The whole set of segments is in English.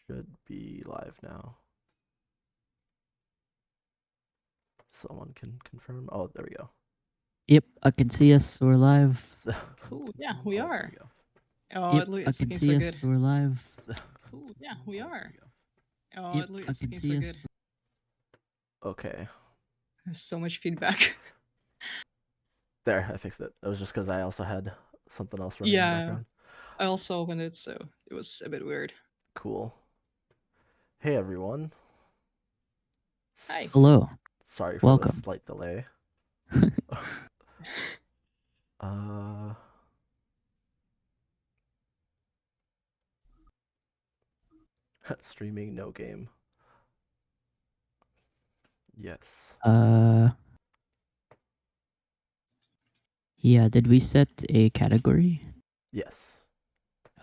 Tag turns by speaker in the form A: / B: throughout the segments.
A: Should be live now. Someone can confirm. Oh, there we go.
B: Yep, I can see us. We're live.
C: Cool. Yeah, we
A: Oh,
C: are.
A: there we go.
C: Oh,
B: Yep, I
C: it's
B: can
C: looking
B: see
C: so
B: us.
C: good.
B: We're live.
C: Cool. Yeah, we
A: Oh,
C: are.
A: there we go.
C: Oh,
B: Yep, I
C: it's
B: can
C: looking so
B: see us.
C: good.
A: Okay.
C: There's so much feedback.
A: There, I fixed it. It was just because I also had something else running in the
C: Yeah,
A: background.
C: I also opened it, so it was a bit weird.
A: Cool. Hey everyone.
C: Hi.
B: Hello.
A: Sorry for the
B: Welcome.
A: slight delay. uh Streaming no game. Yes.
B: Yeah, did we set a category?
A: Yes.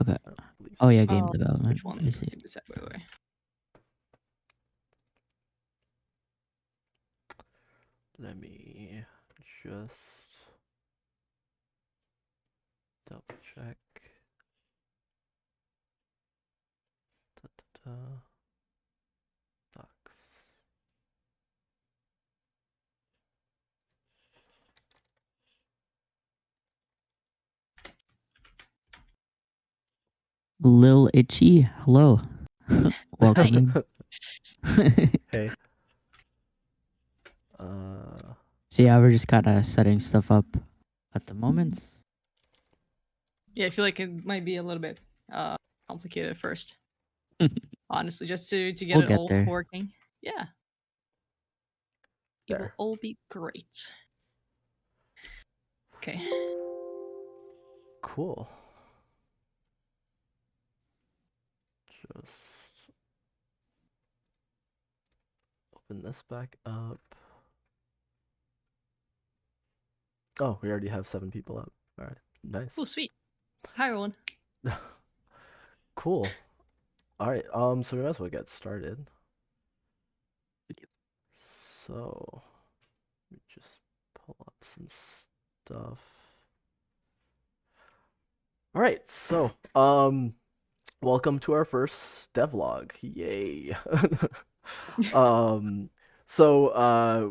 B: Okay.
A: I believe
B: Oh
A: so.
B: yeah, game development.
C: Which one
B: I see.
C: can decide, by the way?
A: Let me just double check. Da, da, da. Docs.
B: Lil Itchy, hello. Welcome in.
A: Hey.
B: So yeah, we're just kind of setting stuff up at the moment.
C: Yeah, I feel like it might be a little bit complicated at first. Honestly, just to get
B: We'll
C: it
B: get
C: all
B: there.
C: working. Yeah. It will
A: There.
C: all be great. Okay.
A: Cool. Just open this back up. Oh, we already have 7 people up. All right, nice.
C: Oh, sweet. Hi, everyone.
A: Cool. All right, so we might as well get started. So, let me just pull up some stuff. All right, so, welcome to our first devlog. Yay.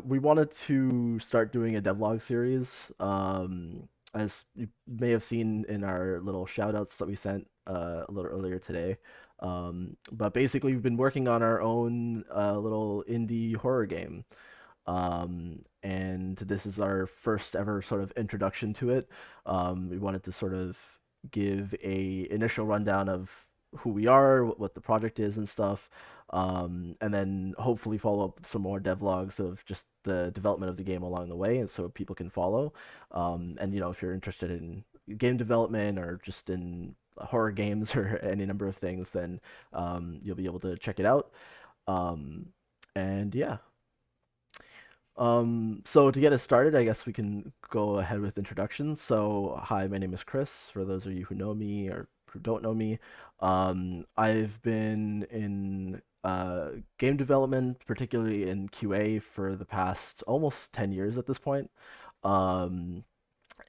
A: We wanted to start doing a devlog series. As you may have seen in our little shout outs that we sent a little earlier today. But basically, we've been working on our own little indie horror game. And this is our first ever sort of introduction to it. We wanted to sort of give a initial rundown of who we are, what the project is, and stuff, and then hopefully follow up with some more devlogs of just the development of the game along the way, and so people can follow. And if you're interested in game development or just in horror games or any number of things, then you'll be able to check it out. And yeah. So to get us started, I guess we can go ahead with introductions. So, hi, my name is Chris. For those of you who know me or who don't know me, I've been in game development, particularly in QA, for the past almost 10 years at this point. Um,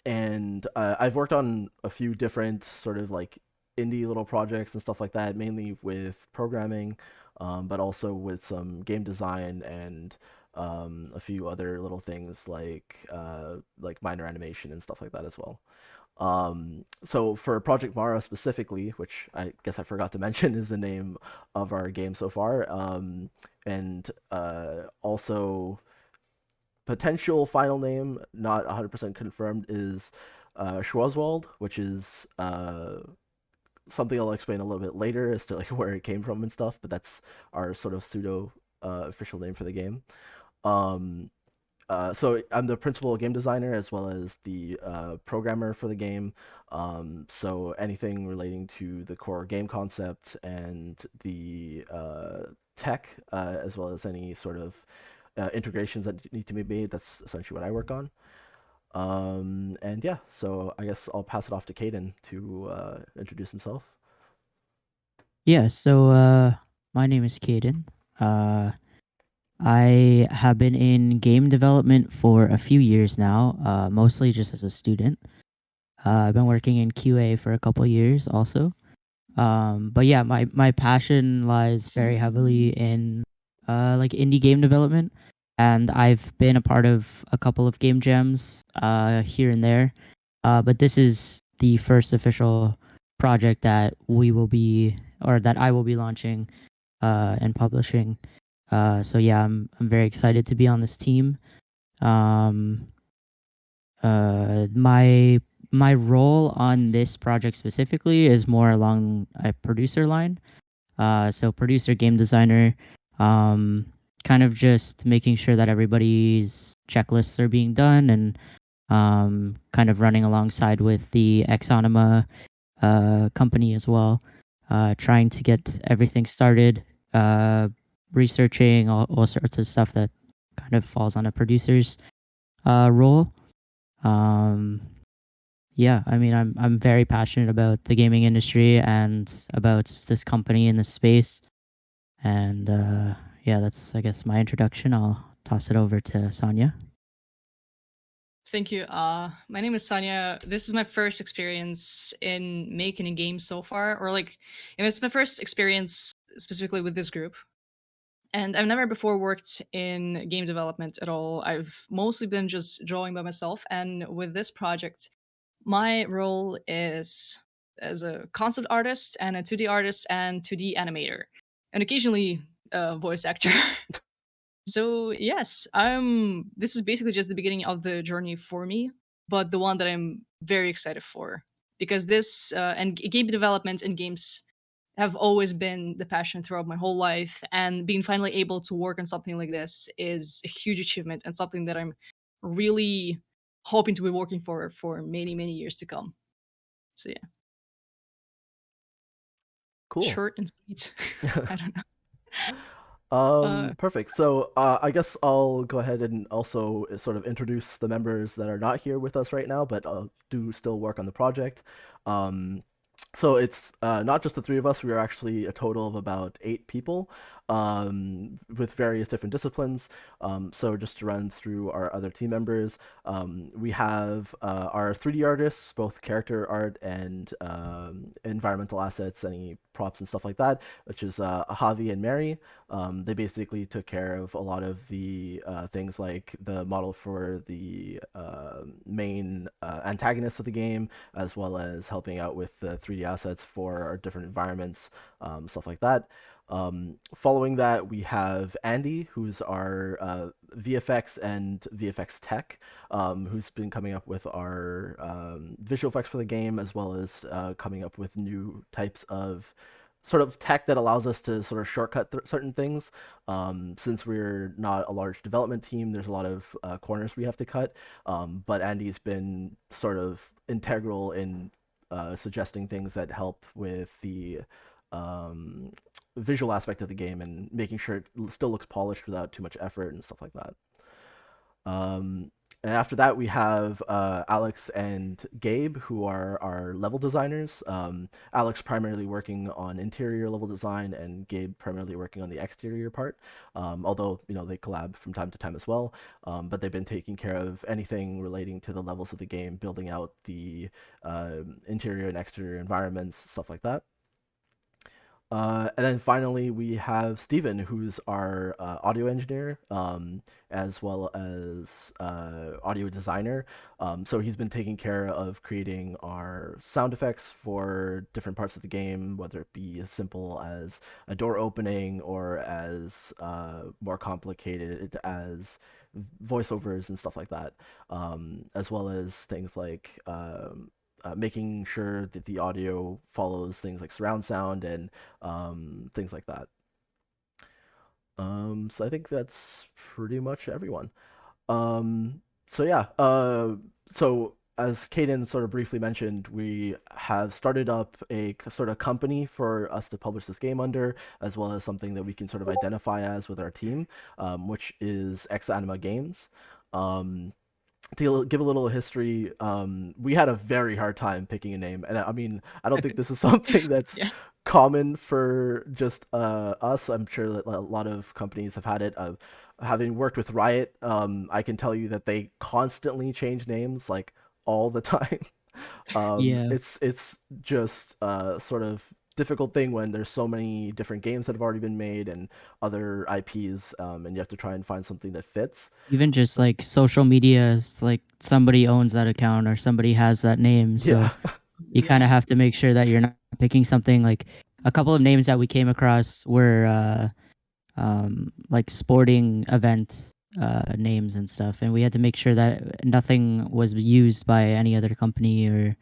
A: and I've worked on a few different sort of like indie little projects and stuff like that, mainly with programming, but also with some game design and a few other little things like minor animation and stuff like that as well. So for Project Mara specifically, which I guess I forgot to mention is the name of our game so far, and also potential final name, not 100% confirmed, is Schwarzwald, which is something I'll explain a little bit later as to like where it came from and stuff. But that's our sort of pseudo official name for the game. Um, so I'm the principal game designer as well as the programmer for the game. So anything relating to the core game concept and the tech, as well as any sort of integrations that need to be made, that's essentially what I work on. And yeah, so I guess I'll pass it off to Caden to introduce himself.
B: Yeah, so my name is Caden. I have been in game development for a few years now, mostly just as a student. I've been working in QA for a couple years also. But yeah, my passion lies very heavily in like indie game development, and I've been a part of a couple of game jams here and there. But this is the first official project that we will be, or that I will be launching and publishing. So yeah, I'm very excited to be on this team. Um, my role on this project specifically is more along a producer line. So producer, game designer, um, kind of just making sure that everybody's checklists are being done, and kind of running alongside with the Ex Anima company as well, trying to get everything started, researching all sorts of stuff that kind of falls on a producer's role. Um, yeah, I mean, I'm very passionate about the gaming industry and about this company in this space. And yeah, that's, I guess, my introduction. I'll toss it over to Sonia.
C: Thank you. My name is Sanya. This is my first experience in making a game so far, or like, it's my first experience specifically with this group. And I've never before worked in game development at all. I've mostly been just drawing by myself. And with this project, my role is as a concept artist and a 2D artist and 2D animator, and occasionally a voice actor. So yes, I'm. This is basically just the beginning of the journey for me, but the one that I'm very excited for, because this and game development and games have always been the passion throughout my whole life, and being finally able to work on something like this is a huge achievement and something that I'm really hoping to be working for many years to come. So yeah,
A: Cool.
C: short and sweet. I don't know.
A: Perfect. So, I guess I'll go ahead and also sort of introduce the members that are not here with us right now, but do still work on the project. Um, so it's not just the three of us. We are actually a total of about 8 people, with various different disciplines. So just to run through our other team members, we have our 3D artists, both character art and environmental assets, any props and stuff like that, which is Javi and Mary. They basically took care of a lot of the things like the model for the main antagonist of the game, as well as helping out with the 3D assets for our different environments, stuff like that. Following that, we have Andy, who's our VFX and VFX tech, who's been coming up with our visual effects for the game, as well as coming up with new types of sort of tech that allows us to sort of shortcut certain things. Since we're not a large development team, there's a lot of corners we have to cut. But Andy's been sort of integral in suggesting things that help with the um, visual aspect of the game and making sure it still looks polished without too much effort and stuff like that. Um, and after that, we have Alex and Gabe, who are our level designers. Alex primarily working on interior level design, and Gabe primarily working on the exterior part. Although they collab from time to time as well. But they've been taking care of anything relating to the levels of the game, building out the interior and exterior environments, stuff like that. And then finally, we have Steven, who's our audio engineer, as well as audio designer. So he's been taking care of creating our sound effects for different parts of the game, whether it be as simple as a door opening or as more complicated as voiceovers and stuff like that, as well as things like making sure that the audio follows things like surround sound and things like that. So I think that's pretty much everyone. So yeah, so as Kaden sort of briefly mentioned, we have started up a sort of company for us to publish this game under, as well as something that we can sort of identify as with our team, which is Ex Anima Games. Um, to give a little history, we had a very hard time picking a name, and I mean, I don't think this is something that's
C: Yeah.
A: common for just us. I'm sure that a lot of companies have had it. Having worked with Riot, I can tell you that they constantly change names like all the time.
B: Yeah.
A: It's just sort of difficult thing when there's so many different games that have already been made and other IPs, and you have to try and find something that fits.
B: Even just like social media, it's like somebody owns that account or somebody has that name,
A: Yeah.
B: so you kind of have to make sure that you're not picking something like a couple of names that we came across were like sporting event names and stuff, and we had to make sure that nothing was used by any other company or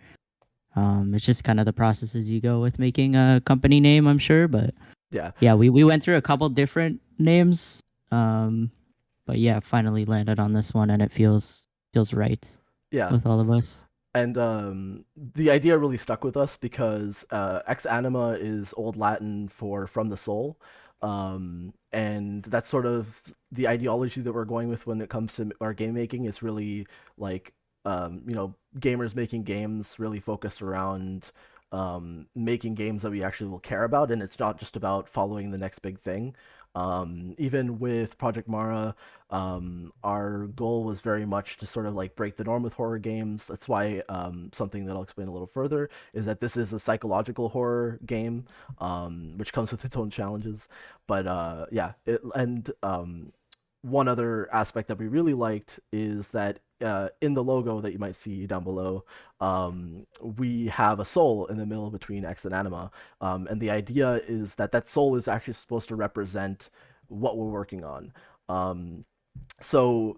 B: it's just kind of the process as you go with making a company name, I'm sure. But
A: Yeah.
B: yeah, we went through a couple different names, but yeah, finally landed on this one, and it feels right
A: Yeah.
B: with all of us.
A: And the idea really stuck with us because Ex Anima is Old Latin for from the soul. And that's sort of the ideology that we're going with when it comes to our game making is really like, gamers making games really focused around making games that we actually will care about. And it's not just about following the next big thing. Even with Project Mara, our goal was very much to sort of like break the norm with horror games. That's why something that I'll explain a little further is that this is a psychological horror game, which comes with its own challenges. But yeah, and one other aspect that we really liked is that in the logo that you might see down below, we have a soul in the middle between X and Anima. And the idea is that that soul is actually supposed to represent what we're working on. Um, so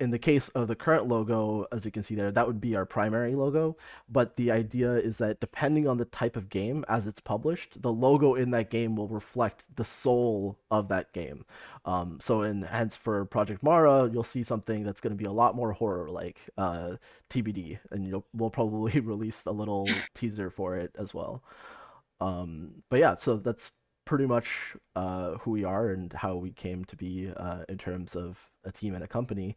A: in the case of the current logo, as you can see there, that would be our primary logo. But the idea is that depending on the type of game as it's published, the logo in that game will reflect the soul of that game. So in hence for Project Mara, you'll see something that's going to be a lot more horror like TBD, and we'll probably release a little teaser for it as well. But yeah, so that's pretty much who we are and how we came to be in terms of a team and a company.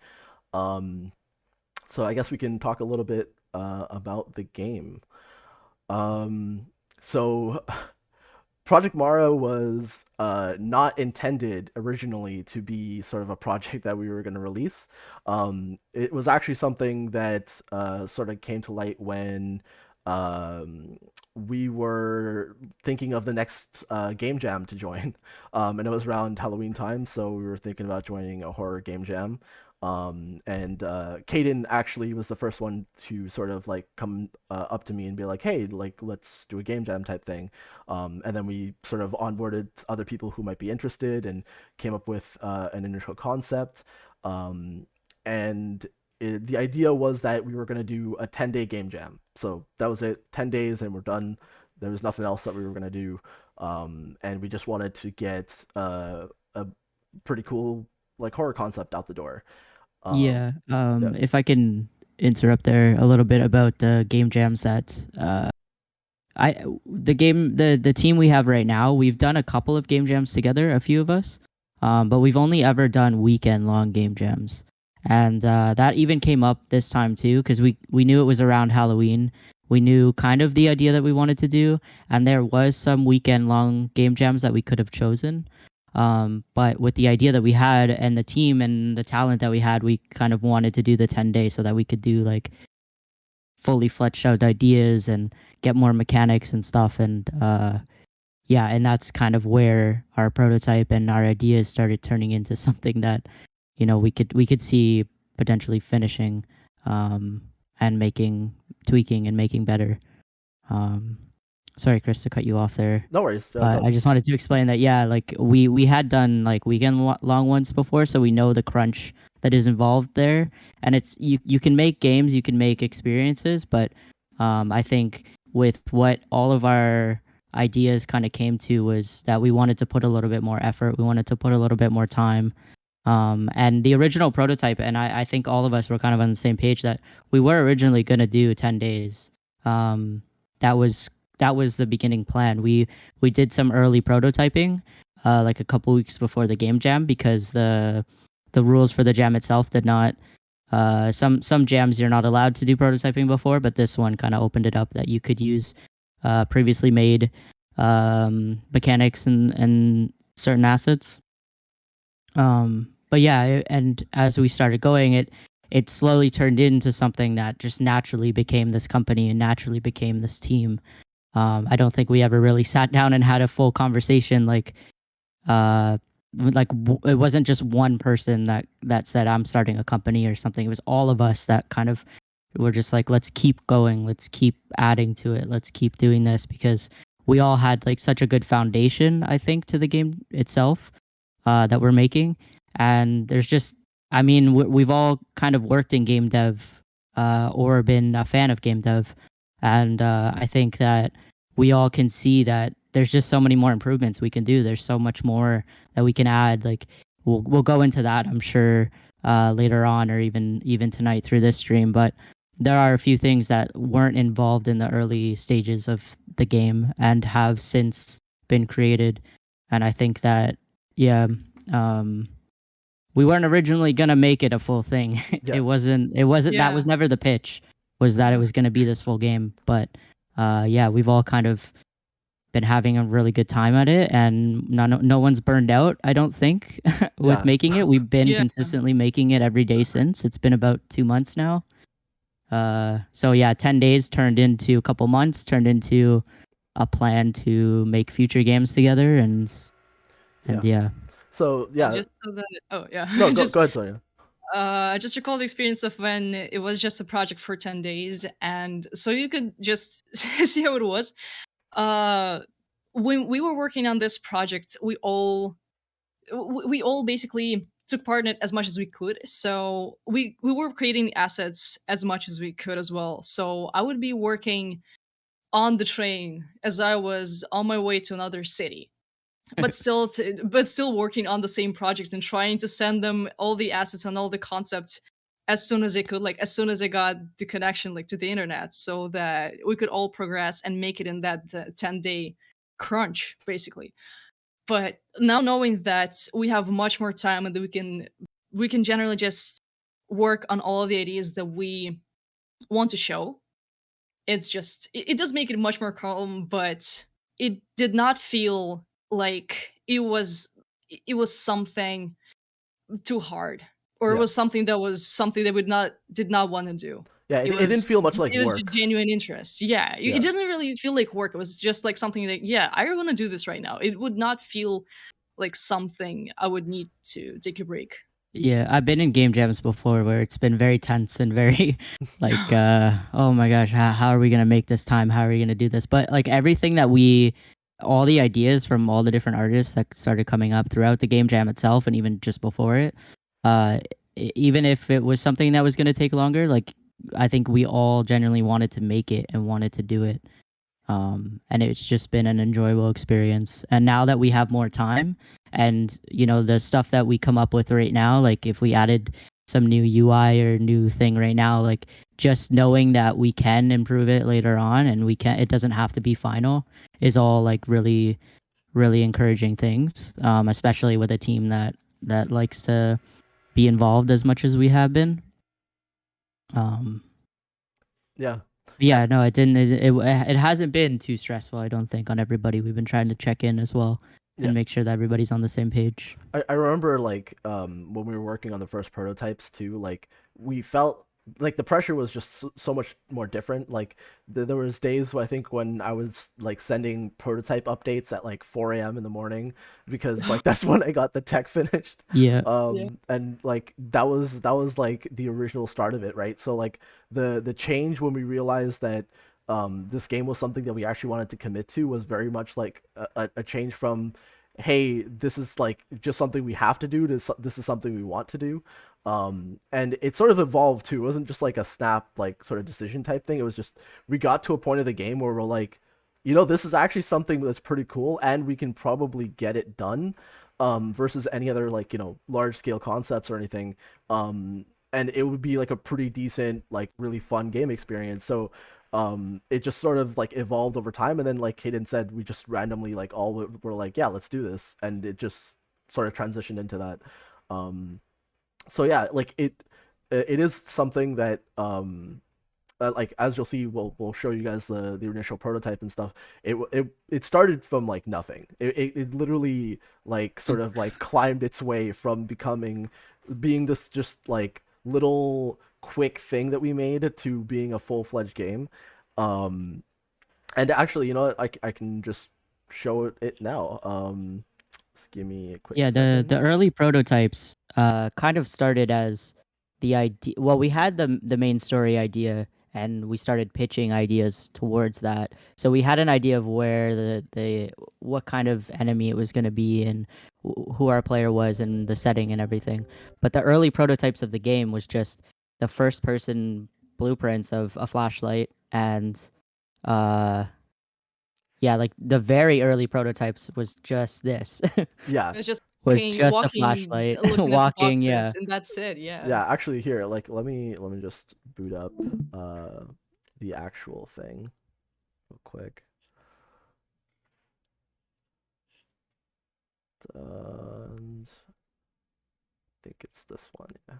A: Um, so I guess we can talk a little bit about the game. Um, so Project Mara was not intended originally to be sort of a project that we were going to release. It was actually something that sort of came to light when um, we were thinking of the next game jam to join. And it was around Halloween time, so we were thinking about joining a horror game jam. And Caden actually was the first one to sort of like come up to me and be like, "Hey, like let's do a game jam type thing." And then we sort of onboarded other people who might be interested and came up with an initial concept. Um, and the idea was that we were going to do a 10-day game jam. So that was it, 10 days, and we're done. There was nothing else that we were going to do. And we just wanted to get a pretty cool like horror concept out the door.
B: Yeah,
A: Yeah.
B: if I can interrupt there a little bit about the game jams that the team we have right now, we've done a couple of game jams together, a few of us, but we've only ever done weekend long game jams, and that even came up this time too because we knew it was around Halloween. We knew kind of the idea that we wanted to do, and there was some weekend long game jams that we could have chosen. But with the idea that we had and the team and the talent that we had, we kind of wanted to do the 10 days so that we could do like fully fleshed out ideas and get more mechanics and stuff. And yeah, and that's kind of where our prototype and our ideas started turning into something that we could see potentially finishing um, and making tweaking and making better. Um, sorry, Chris, to cut you off there.
A: No worries.
B: But I
A: Go.
B: just wanted to explain that, yeah, like we had done like weekend long ones before, so we know the crunch that is involved there. And it's you can make games, you can make experiences, but I think with what all of our ideas kind of came to was that we wanted to put a little bit more effort, we wanted to put a little bit more time. And the original prototype, and I think all of us were kind of on the same page that we were originally going to do 10 days. That was that was the beginning plan. We did some early prototyping, like a couple weeks before the game jam, because the rules for the jam itself did not. Some jams you're not allowed to do prototyping before, but this one kind of opened it up that you could use previously made mechanics and certain assets. But yeah, and as we started going, it slowly turned into something that just naturally became this company and naturally became this team. I don't think we ever really sat down and had a full conversation uh it wasn't just one person that said I'm starting a company or something. It was all of us that kind of were just like, let's keep going, let's keep adding to it, let's keep doing this, because we all had like such a good foundation, I think, to the game itself, that we're making. And there's just, I mean, we've all kind of worked in game dev, or been a fan of game dev, and I think that we all can see that there's just so many more improvements we can do. There's so much more that we can add. Like we'll go into that, I'm sure, later on, or even tonight through this stream. But there are a few things that weren't involved in the early stages of the game and have since been created. And I think that, yeah, um, we weren't originally gonna make it a full thing.
A: Yeah,
B: It wasn't that
C: Yeah.
B: was never the pitch. Was that it was gonna be this full game? But yeah, we've all kind of been having a really good time at it, and no one's burned out, I don't think, with
A: yeah,
B: making it. We've been
C: Yeah.
B: consistently making it every day since. It's been about 2 months now. So yeah, 10 days turned into a couple months, turned into a plan to make future games together,
A: yeah.
B: and yeah.
A: So
C: And
A: yeah,
C: just so that, oh yeah,
A: no, go
C: just
A: go ahead, Sonia.
C: I just recall the experience of when it was just a project for 10 days, and so you could just see how it was. Uh, when we were working on this project, we all basically took part in it as much as we could. So we were creating assets as much as we could as well. So I would be working on the train as I was on my way to another city, but still working on the same project and trying to send them all the assets and all the concepts as soon as I could, like as soon as I got the connection like to the internet, so that we could all progress and make it in that 10-day crunch basically. But now knowing that we have much more time and that we can generally just work on all of the ideas that we want to show, it does make it much more calm. But it did not feel like it was something too hard, or it
A: Yeah,
C: was something that we not did not want to do.
A: yeah.
C: It
A: It didn't
C: was
A: feel much like
C: it was
A: work.
C: genuine interest. Yeah, it
A: Yeah,
C: didn't really feel like work. It was just like something that, yeah, I want to do this right now. It would not feel like something I would need to take a break.
B: Yeah, I've been in game jams before where it's been very tense and very like, oh my gosh, how are we gonna make this time? How are we gonna do this? But like everything that all the ideas from all the different artists that started coming up throughout the game jam itself, and even just before it, uh, even if it was something that was gonna take longer, like I think we all genuinely wanted to make it and wanted to do it. And it's just been an enjoyable experience. And now that we have more time, and the stuff that we come up with right now, like if we added some new UI or new thing right now, like just knowing that we can improve it later on, and it doesn't have to be final, is all like really, really encouraging things. Especially with a team that likes to be involved as much as we have been. um
A: yeah,
B: Yeah, no, it didn't. It hasn't been too stressful, I don't think, on everybody. We've been trying to check in as well
A: yeah.
B: and make sure that everybody's on the same page.
A: I remember like when we were working on the first prototypes too, like we felt like the pressure was just so much more different. Like there was days I think when I was like sending prototype updates at like 4 a.m. in the morning because like that's when I got the tech finished.
B: Yeah,
C: Yeah.
A: And like that was like the original start of it, right? So like the change when we realized that this game was something that we actually wanted to commit to was very much like a change from hey, this is like just something we have to do to this is something we want to do. And it sort of evolved too. It wasn't just like a snap like sort of decision type thing. It was just we got to a point of the game where we're like, this is actually something that's pretty cool and we can probably get it done versus any other like, large scale concepts or anything. And it would be like a pretty decent, like really fun game experience. So it just sort of like evolved over time, and then like Kaden said, we just randomly like all were like, yeah, let's do this, and it just sort of transitioned into that. Um, so yeah, like it is something that like as you'll see, we'll show you guys the initial prototype and stuff. It started from like nothing. It literally like sort of like climbed its way from being this just like little quick thing that we made to being a full-fledged game. Um, And actually, you know what? I can just show it now. Just give me a quick
B: Yeah, the
A: second.
B: early prototypes kind of started as the idea. Well, we had the main story idea, and we started pitching ideas towards that. So we had an idea of where the what kind of enemy it was going to be, and who our player was, and the setting and everything. But the early prototypes of the game was just the first person blueprints of a flashlight and uh yeah, like the very early prototypes was just this.
A: Yeah,
C: It's just
B: Was just a
C: walking,
B: flashlight,
C: looking at the
B: walking, yeah.
C: boxes, and that's it. Yeah.
A: yeah. Actually, here, like, let me just boot up uh the actual thing real quick. And I think it's this one. Yeah.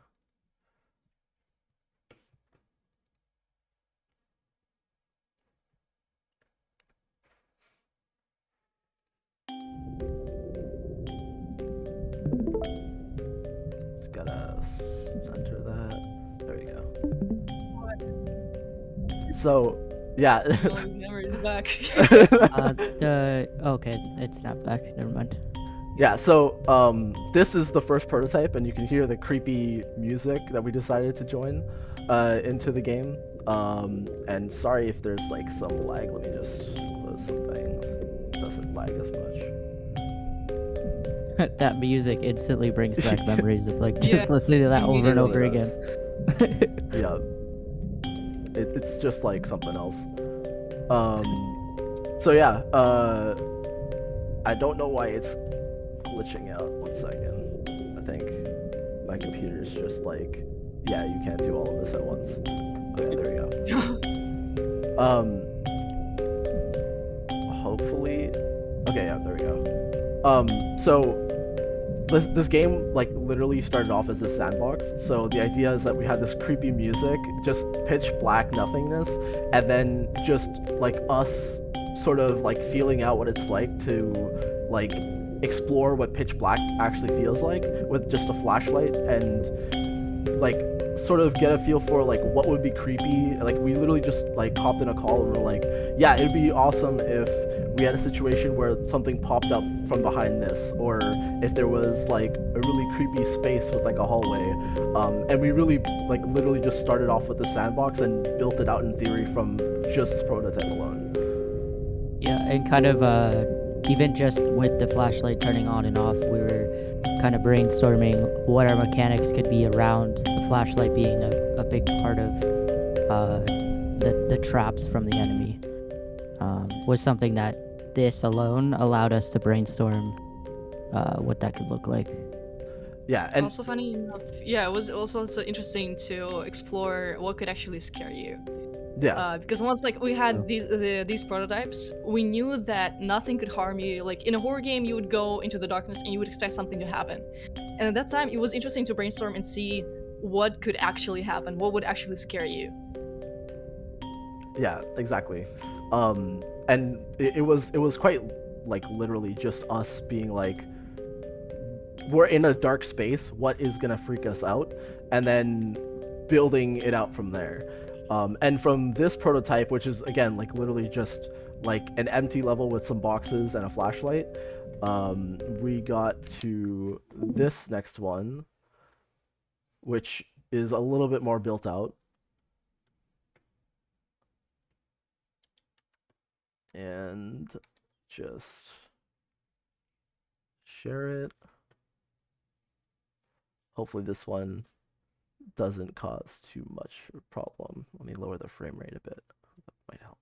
A: Just gotta center that. There we go. So, yeah.
C: All these memories back.
B: Okay, it snapped back. Never mind.
A: Yeah, so this is the first prototype, and you can hear the creepy music that we decided to join into the game. And sorry if there's like some lag. Let me just close some things. It doesn't lag as much.
B: That music instantly brings back memories of like
C: Yeah,
B: just listening to that
A: It
B: over and
C: immediately.
B: over
A: really
B: again.
A: does. Yeah, it's just like something else. So yeah, I don't know why it's glitching out. 1 second. I think my computer's just like, yeah, you can't do all of this at once. Okay, there we go. Hopefully, okay, yeah, there we go. So this game like literally started off as a sandbox. So the idea is that we have this creepy music, just pitch black nothingness, and then just like us sort of like feeling out what it's like to like explore what pitch black actually feels like with just a flashlight and like sort of get a feel for like what would be creepy. Like we literally just like hopped in a call and we're like, yeah, it'd be awesome if we had a situation where something popped up from behind this, or if there was like a really creepy space with like a hallway. And we really like literally just started off with the sandbox and built it out in theory from just this prototype alone.
B: Yeah, and kind of even just with the flashlight turning on and off, we were kind of brainstorming what our mechanics could be around the flashlight being a big part of the traps from the enemy. Was something that this alone allowed us to brainstorm what that could look like.
A: Yeah, and
C: Also, funny enough, yeah, it was also so interesting to explore what could actually scare you.
A: yeah,
C: Because once like we had
B: Oh.
C: these prototypes, we knew that nothing could harm you. Like in a horror game, you would go into the darkness and you would expect something to happen. And at that time, it was interesting to brainstorm and see what could actually happen, what would actually scare you.
A: yeah, exactly. And it was quite like literally just us being like, we're in a dark space. What is gonna freak us out? And then building it out from there. And from this prototype, which is again like literally just like an empty level with some boxes and a flashlight, we got to this next one, which is a little bit more built out. And just share it. Hopefully this one doesn't cause too much problem. Let me lower the frame rate a bit. That might help.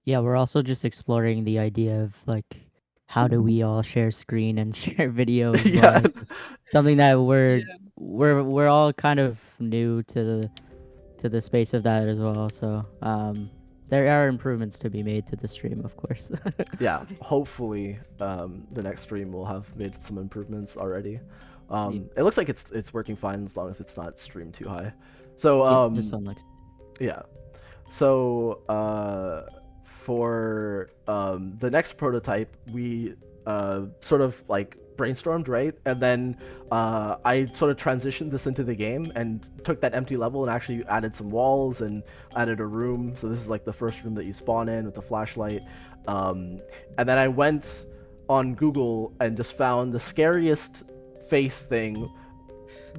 B: Yeah, we're also just exploring the idea of like how do we all share screen and share video as well.
A: Yeah.
B: It's just something that we're
C: Yeah.
B: we're all kind of new to the space of that as well. So there are improvements to be made to the stream, of course.
A: Yeah, hopefully the next stream will have made some improvements already. It looks like it's working fine as long as it's not streamed too high. So
B: Yeah, this one looks.
A: yeah. So for the next prototype, we sort of like brainstormed, right? And then I sort of transitioned this into the game and took that empty level and actually added some walls and added a room. So this is like the first room that you spawn in with the flashlight. And then I went on Google and just found the scariest face thing,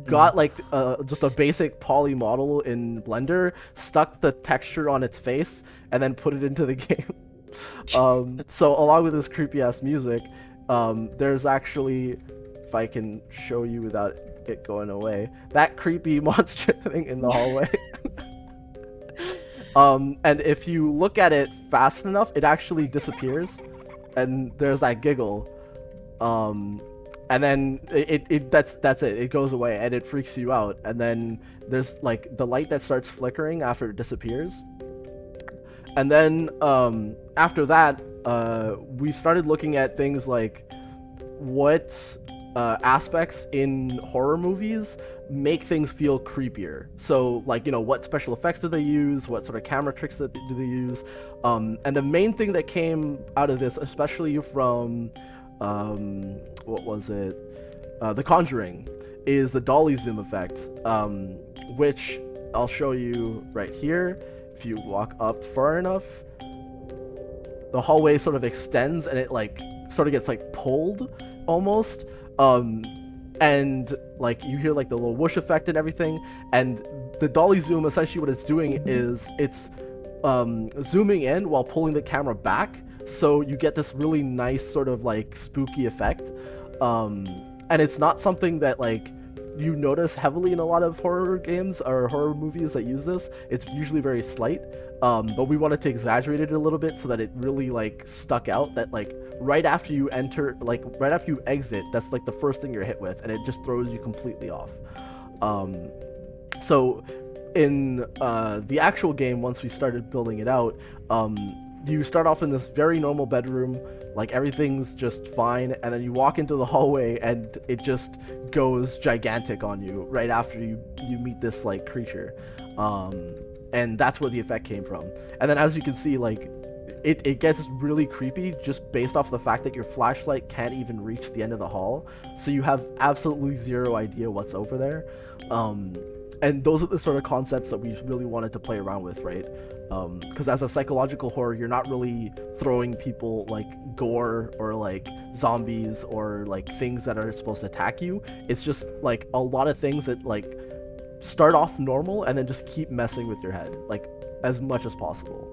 A: got like just a basic poly model in Blender, stuck the texture on its face, and then put it into the game. So along with this creepy ass music, there's actually, if I can show you without it going away, that creepy monster thing in the hallway. And if you look at it fast enough, it actually disappears, and there's that giggle. And then that's it. It goes away and it freaks you out. And then there's like the light that starts flickering after it disappears. And then after that, we started looking at things like what aspects in horror movies make things feel creepier. So, like, you know, what special effects do they use? What sort of camera tricks do they use? And the main thing that came out of this, especially from what was it? The Conjuring, is the Dolly zoom effect, which I'll show you right here. If you walk up far enough, the hallway sort of extends and it like sort of gets like pulled almost. And like you hear like the little whoosh effect and everything. And the Dolly zoom, essentially what it's doing is it's zooming in while pulling the camera back, so you get this really nice sort of like spooky effect. And it's not something that like you notice heavily in a lot of horror games or horror movies that use this. It's usually very slight, but we wanted to exaggerate it a little bit so that it really like stuck out, that like right after you enter, like right after you exit, that's like the first thing you're hit with, and it just throws you completely off. So in the actual game, once we started building it out, you start off in this very normal bedroom, like everything's just fine, and then you walk into the hallway and it just goes gigantic on you right after you meet this like creature. And that's where the effect came from. And then as you can see, like it gets really creepy just based off the fact that your flashlight can't even reach the end of the hall, so you have absolutely zero idea what's over there. And those are the sort of concepts that we really wanted to play around with, right? Because as a psychological horror, you're not really throwing people like gore or like zombies or like things that are supposed to attack you. It's just like a lot of things that like start off normal and then just keep messing with your head, like as much as possible.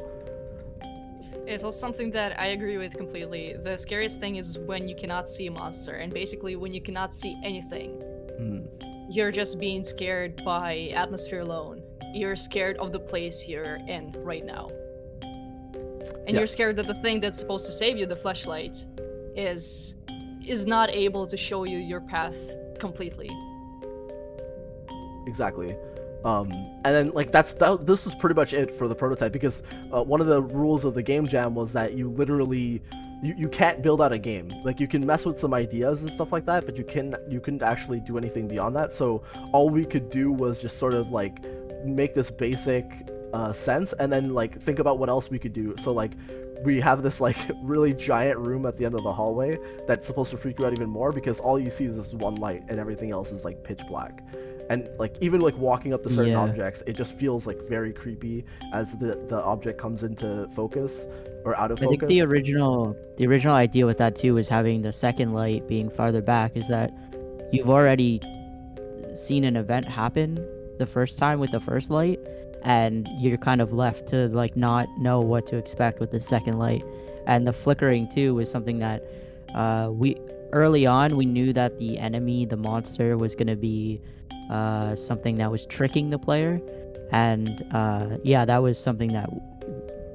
C: It's also something that I agree with completely. The scariest thing is when you cannot see a monster, and basically when you cannot see anything. You're just being scared by atmosphere alone. You're scared of the place you're in right now. And you're scared that the thing that's supposed to save you, the flashlight, is not able to show you your path completely.
A: Exactly. And then like this was pretty much it for the prototype, because one of the rules of the game jam was that you literally you can't build out a game. Like you can mess with some ideas and stuff like that, but you couldn't actually do anything beyond that. So all we could do was just sort of like make this basic sense, and then like think about what else we could do. So like we have this like really giant room at the end of the hallway that's supposed to freak you out even more, because all you see is this one light and everything else is like pitch black. And like even like walking up to certain objects, it just feels like very creepy as the object comes into focus or out of focus.
B: I think the original idea with that too was having the second light being farther back, is that you've already seen an event happen the first time with the first light, and you're kind of left to like not know what to expect with the second light. And the flickering too was something that we early on we knew that the enemy, the monster, was going to be something that was tricking the player, and that was something that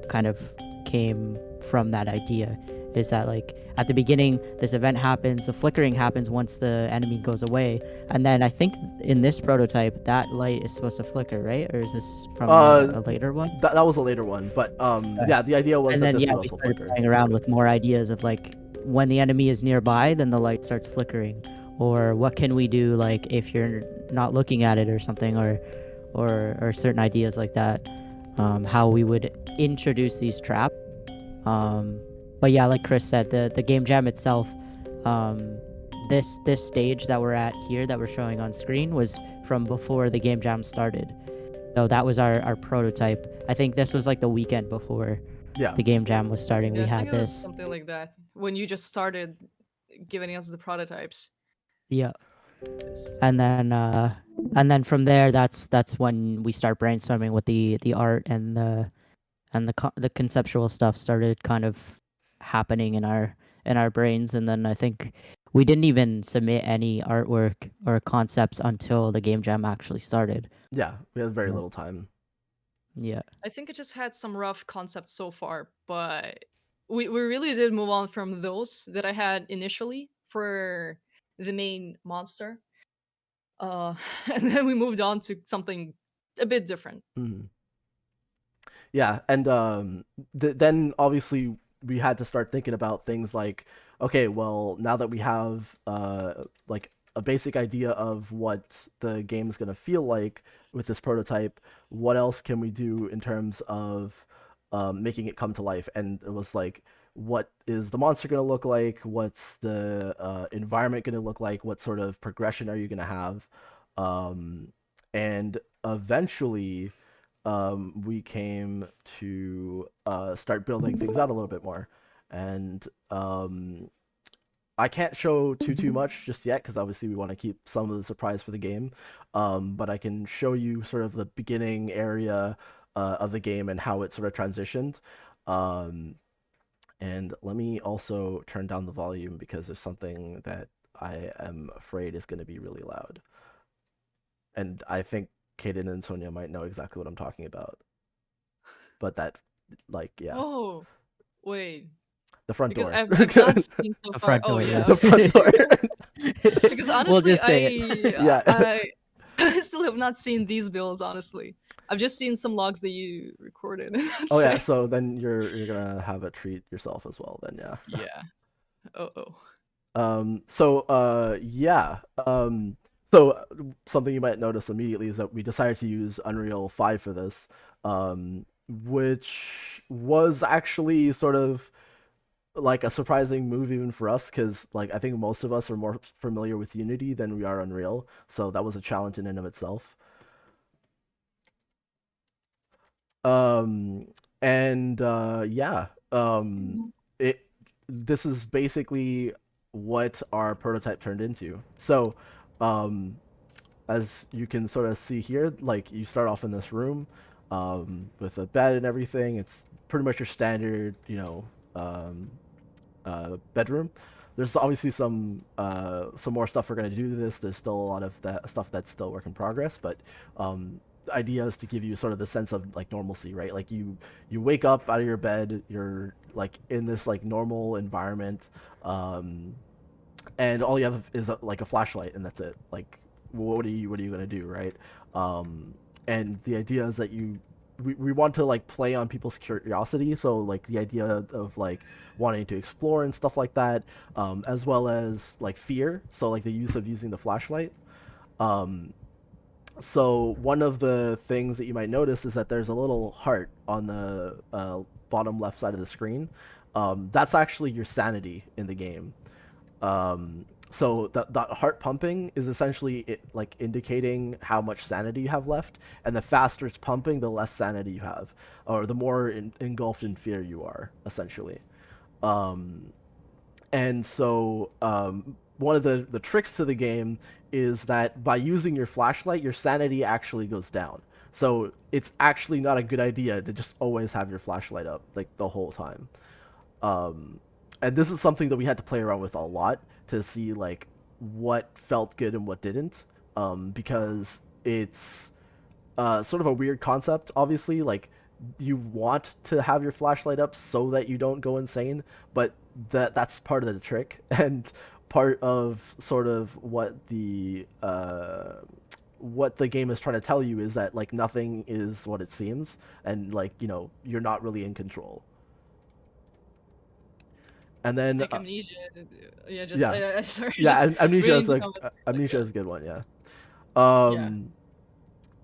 B: kind of came from that idea, is that like at the beginning this event happens, the flickering happens once the enemy goes away, and then I think in this prototype that light is supposed to flicker, right? Or is this from a later one?
A: That was a later one, but yeah, the idea was
B: and
A: that
B: then
A: this would
B: we
A: also
B: started
A: flicker.
B: playing around with more ideas of like when the enemy is nearby then the light starts flickering, or what can we do like if you're not looking at it or something, or certain ideas like that. How we would introduce these traps But yeah, like Chris said, the game jam itself, um, this stage that we're at here that we're showing on screen was from before the game jam started. So that was our prototype. I think this was like the weekend before
A: Yeah.
B: the game jam was starting.
C: Yeah,
B: We
C: I think
B: had
C: it was
B: this.
C: something like that when you just started giving us the prototypes.
B: Yeah.
C: Yes.
B: And then from there, that's when we start brainstorming with the art and the conceptual stuff started kind of happening in our brains. And then I think we didn't even submit any artwork or concepts until the game jam actually started.
A: Yeah, we had very
B: Yeah.
A: little time.
B: Yeah.
C: I think it just had some rough concepts so far, but we really did move on from those that I had initially for the main monster. And then we moved on to something a bit different.
A: Mhm. Yeah, and then obviously we had to start thinking about things like, okay, well, now that we have like a basic idea of what the game's gonna feel like with this prototype, what else can we do in terms of making it come to life? And it was like, what is the monster gonna look like? What's the environment gonna look like? What sort of progression are you gonna have? And eventually we came to start building things out a little bit more. And I can't show too much just yet because obviously we want to keep some of the surprise for the game. But I can show you sort of the beginning area of the game and how it sort of transitioned. Um, and let me also turn down the volume because there's something that I am afraid is going to be really loud. And I think Kaden and Sonia might know exactly what I'm talking about. But that, like, yeah,
C: Oh, wait.
A: the front
C: Because
A: door.
C: I've not seen so
B: The
C: far.
B: front
C: Oh
B: door,
C: yeah,
A: The
B: yes.
A: front
C: okay.
A: door.
C: Because
B: We'll
C: honestly,
B: just say it.
A: Yeah.
C: I still have not seen these builds. Honestly, I've just seen some logs that you recorded. And
A: Oh
C: that's
A: yeah,
C: it.
A: so then you're gonna have a treat yourself as well then, yeah.
C: Yeah. Oh oh.
A: Yeah. So something you might notice immediately is that we decided to use Unreal 5 for this, which was actually sort of like a surprising move even for us because like I think most of us are more familiar with Unity than we are Unreal, so that was a challenge in and of itself. Um, and yeah, it this is basically what our prototype turned into. So, um, as you can sort of see here, like you start off in this room, with a bed and everything. It's pretty much your standard, um, bedroom. There's obviously some more stuff we're gonna do to this. There's still a lot of that stuff that's still work in progress, but the idea is to give you sort of the sense of like normalcy, right? Like you wake up out of your bed, you're like in this like normal environment, um, and all you have is like a flashlight, and that's it. Like, what are you gonna do, right? Um, and the idea is that we want to like play on people's curiosity, so like the idea of like wanting to explore and stuff like that, as well as like fear. So like the use of using the flashlight. Um, so one of the things that you might notice is that there's a little heart on the bottom left side of the screen. That's actually your sanity in the game. So that heart pumping is essentially like indicating how much sanity you have left, and the faster it's pumping, the less sanity you have, or the more engulfed in fear you are, essentially. Um, and so one of the tricks to the game is that by using your flashlight, your sanity actually goes down. So it's actually not a good idea to just always have your flashlight up like the whole time. Um, and this is something that we had to play around with a lot to see like what felt good and what didn't, because it's sort of a weird concept. Obviously, like you want to have your flashlight up so that you don't go insane, but that's part of the trick and part of sort of what the game is trying to tell you is that like nothing is what it seems, and like you're not really in control. And then
C: Like amnesia. Yeah, just
A: yeah,
C: sorry,
A: yeah,
C: just
A: amnesia
C: reading
A: is
C: the
A: a
C: comments. Like
A: amnesia
C: yeah,
A: is a good one. Yeah.
C: yeah.
A: Um,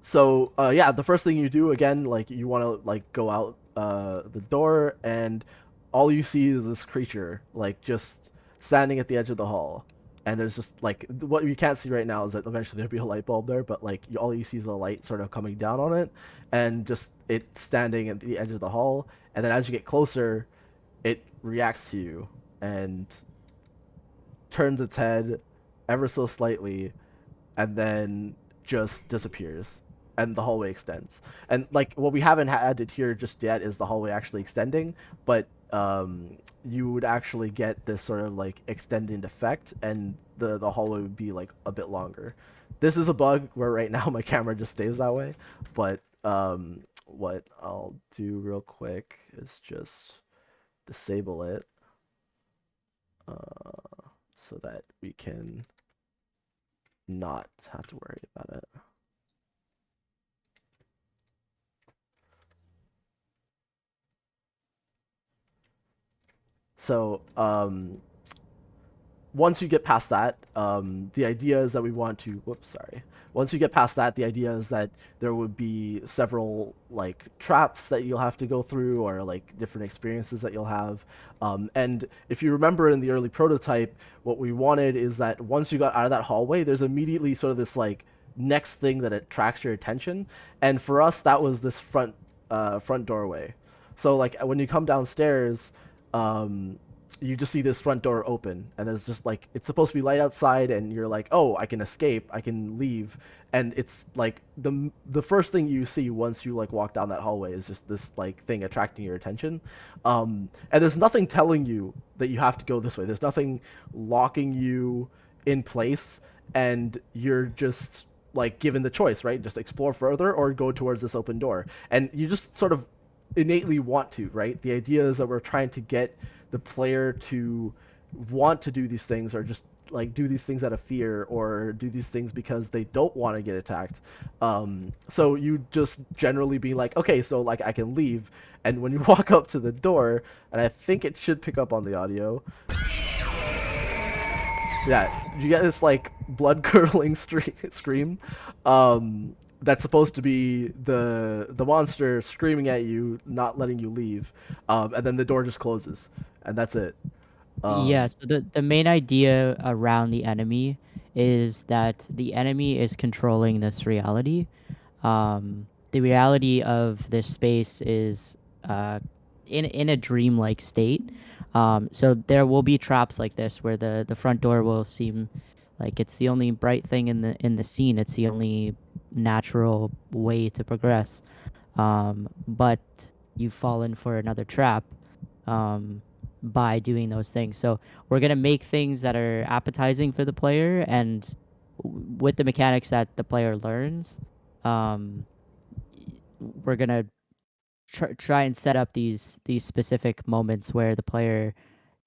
A: so yeah, the first thing you do again, like you want to like go out the door, and all you see is this creature like just standing at the edge of the hall, and there's just like what you can't see right now is that eventually there'll be a light bulb there, but like all you see is a light sort of coming down on it, and just it standing at the edge of the hall, and then as you get closer, it reacts to you and turns its head ever so slightly and then just disappears and the hallway extends. And like what we haven't added here just yet is the hallway actually extending, but you would actually get this sort of like extended effect and the hallway would be like a bit longer. This is a bug where right now my camera just stays that way, but what I'll do real quick is just disable it so that we can not have to worry about it. So once you get past that, the idea is that we want to. Whoops, sorry. Once you get past that, the idea is that there would be several like traps that you'll have to go through, or like different experiences that you'll have. And if you remember in the early prototype, what we wanted is that once you got out of that hallway, there's immediately sort of this like next thing that attracts your attention. And for us, that was this front doorway. So like when you come downstairs, um, you just see this front door open, and there's just like it's supposed to be light outside, and you're like, oh, I can escape, I can leave, and it's like the first thing you see once you like walk down that hallway is just this like thing attracting your attention, and there's nothing telling you that you have to go this way. There's nothing locking you in place, and you're just like given the choice, right? Just explore further or go towards this open door, and you just sort of innately want to, right? The idea is that we're trying to get the player to want to do these things or just like do these things out of fear or do these things because they don't want to get attacked. So you just generally be like, okay, so like I can leave. And when you walk up to the door, and I think it should pick up on the audio, yeah, you get this like blood curdling scream. That's supposed to be the monster screaming at you, not letting you leave, and then the door just closes, and that's it.
B: Yeah,
A: Um,
B: so the main idea around the enemy is that the enemy is controlling this reality. The reality of this space is in a dreamlike state. So there will be traps like this where the front door will seem like it's the only bright thing in the scene. It's the only natural way to progress. But you've fallen for another trap um, by doing those things. So we're gonna make things that are appetizing for the player, and with the mechanics that the player learns, um, we're gonna try and set up these specific moments where the player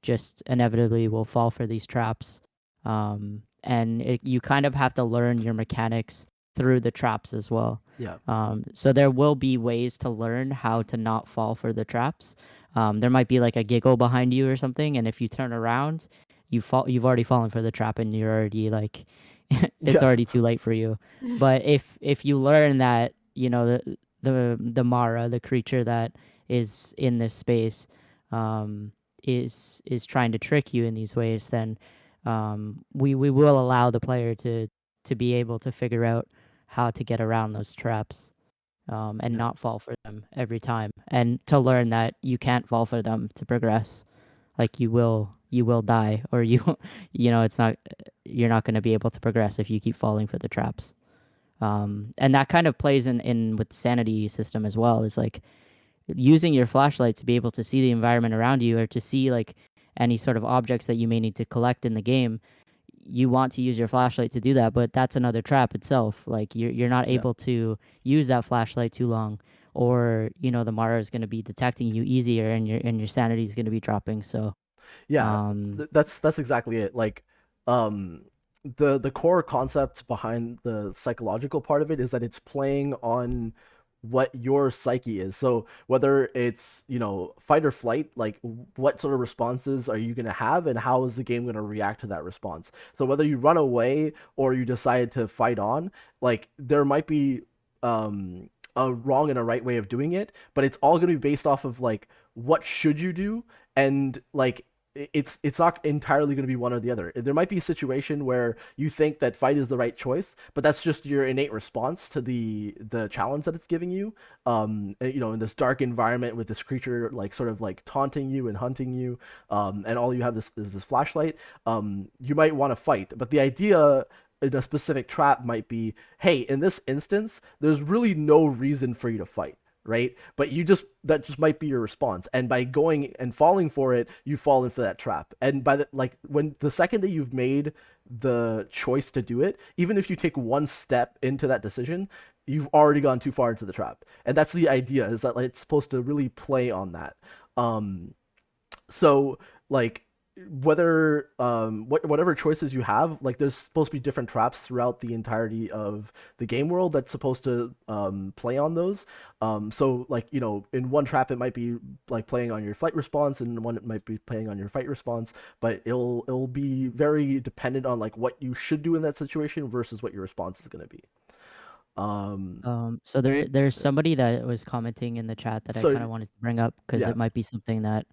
B: just inevitably will fall for these traps. And you kind of have to learn your mechanics through the traps as well.
A: yeah,
B: So there will be ways to learn how to not fall for the traps. There might be like a giggle behind you or something, and if you turn around, you've already fallen for the trap, and you're already like, it's
A: yeah,
B: already too late for you. But if you learn that, you know, the Mara, the creature that is in this space, um, is trying to trick you in these ways, then we will allow the player to be able to figure out how to get around those traps, and
A: yeah,
B: not fall for them every time, and to learn that you can't fall for them to progress. Like you will die, or you know, it's not you're not going to be able to progress if you keep falling for the traps. And that kind of plays in with the sanity system as well. Is like using your flashlight to be able to see the environment around you, or to see like any sort of objects that you may need to collect in the game. You want to use your flashlight to do that, but that's another trap itself. Like you're not
A: yeah.
B: able to use that flashlight too long, or you know the Mara is going to be detecting you easier, and your sanity is going to be dropping. So
A: Yeah,
B: um
A: that's exactly it. Like, um, the core concept behind the psychological part of it is that it's playing on what your psyche is. So whether it's, you know, fight or flight, like what sort of responses are you gonna have, and how is the game gonna react to that response? So whether you run away or you decide to fight on, like there might be a wrong and a right way of doing it, but it's all gonna be based off of like what should you do and like it's not entirely going to be one or the other. There might be a situation where you think that fight is the right choice, but that's just your innate response to the challenge that it's giving you. You know, in this dark environment with this creature like sort of like taunting you and hunting you, and all you have is this flashlight. You might want to fight, but the idea in a specific trap might be, hey, in this instance, there's really no reason for you to fight, right? But you just that just might be your response, and by going and falling for it, you fall into that trap. And by the like when the second that you've made the choice to do it, even if you take one step into that decision, you've already gone too far into the trap. And that's the idea, is that like, it's supposed to really play on that. So like whether whatever choices you have, like there's supposed to be different traps throughout the entirety of the game world that's supposed to play on those. So like, you know, in one trap it might be like playing on your flight response, and in one it might be playing on your fight response, but it'll be very dependent on like what you should do in that situation versus what your response is going to be. um
B: So there's somebody that was commenting in the chat that I
A: so
B: kind of wanted to bring up because
A: yeah.
B: it might be something that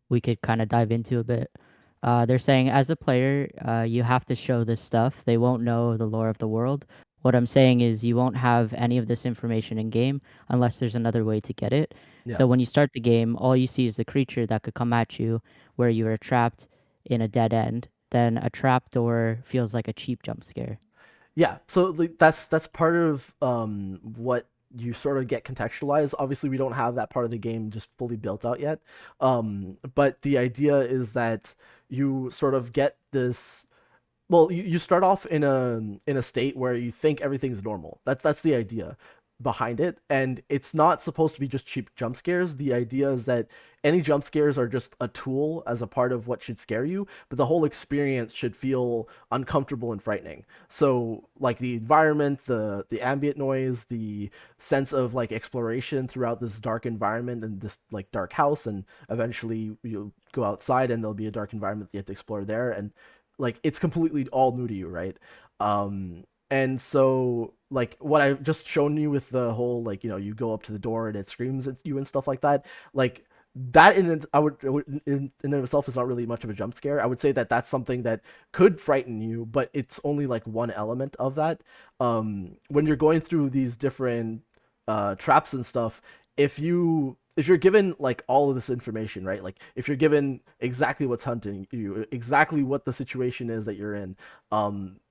B: we could kind of dive into a bit. They're saying as a player, you have to show this stuff. They won't know the lore of the world. What I'm saying is you won't have any of this information in game unless there's another way to get it.
A: Yeah.
B: So when you start the game, all you see is the creature that could come at you where you are trapped in a dead end. Then a trap door feels like a cheap jump scare.
A: Yeah, so like, that's part of what you sort of get contextualized. Obviously, we don't have that part of the game just fully built out yet, but the idea is that you sort of get this. Well, you start off in a state where you think everything's normal. That's the idea behind it, and it's not supposed to be just cheap jump scares. The idea is that any jump scares are just a tool as a part of what should scare you, but the whole experience should feel uncomfortable and frightening. So, like the environment, the ambient noise, the sense of like exploration throughout this dark environment and this like dark house, and eventually you'll go outside and there'll be a dark environment that you have to explore there, and like it's completely all new to you, right? And so like what I've just shown you with the whole like, you know, you go up to the door and it screams at you and stuff like that, like that in and of itself is not really much of a jump scare. I would say that that's something that could frighten you, but it's only like one element of that. When you're going through these different traps and stuff, if you're given like all of this information, right? Like if you're given exactly what's hunting you, exactly what the situation is that you're in,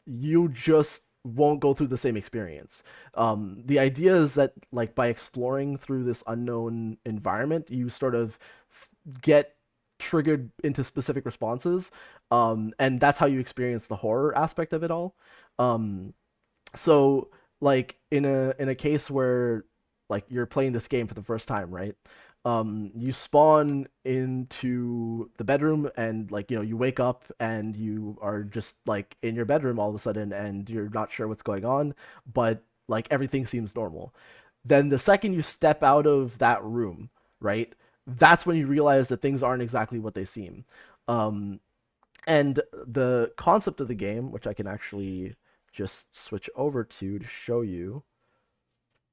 A: you just won't go through the same experience. The idea is that like by exploring through this unknown environment, you sort of get triggered into specific responses, and that's how you experience the horror aspect of it all. Um, so like in a case where like you're playing this game for the first time, right? You spawn into the bedroom and like, you know, you wake up and you are just like in your bedroom all of a sudden and you're not sure what's going on, but like everything seems normal. Then the second you step out of that room, right? That's when you realize that things aren't exactly what they seem. Um, and the concept of the game, which I can actually just switch over to show you,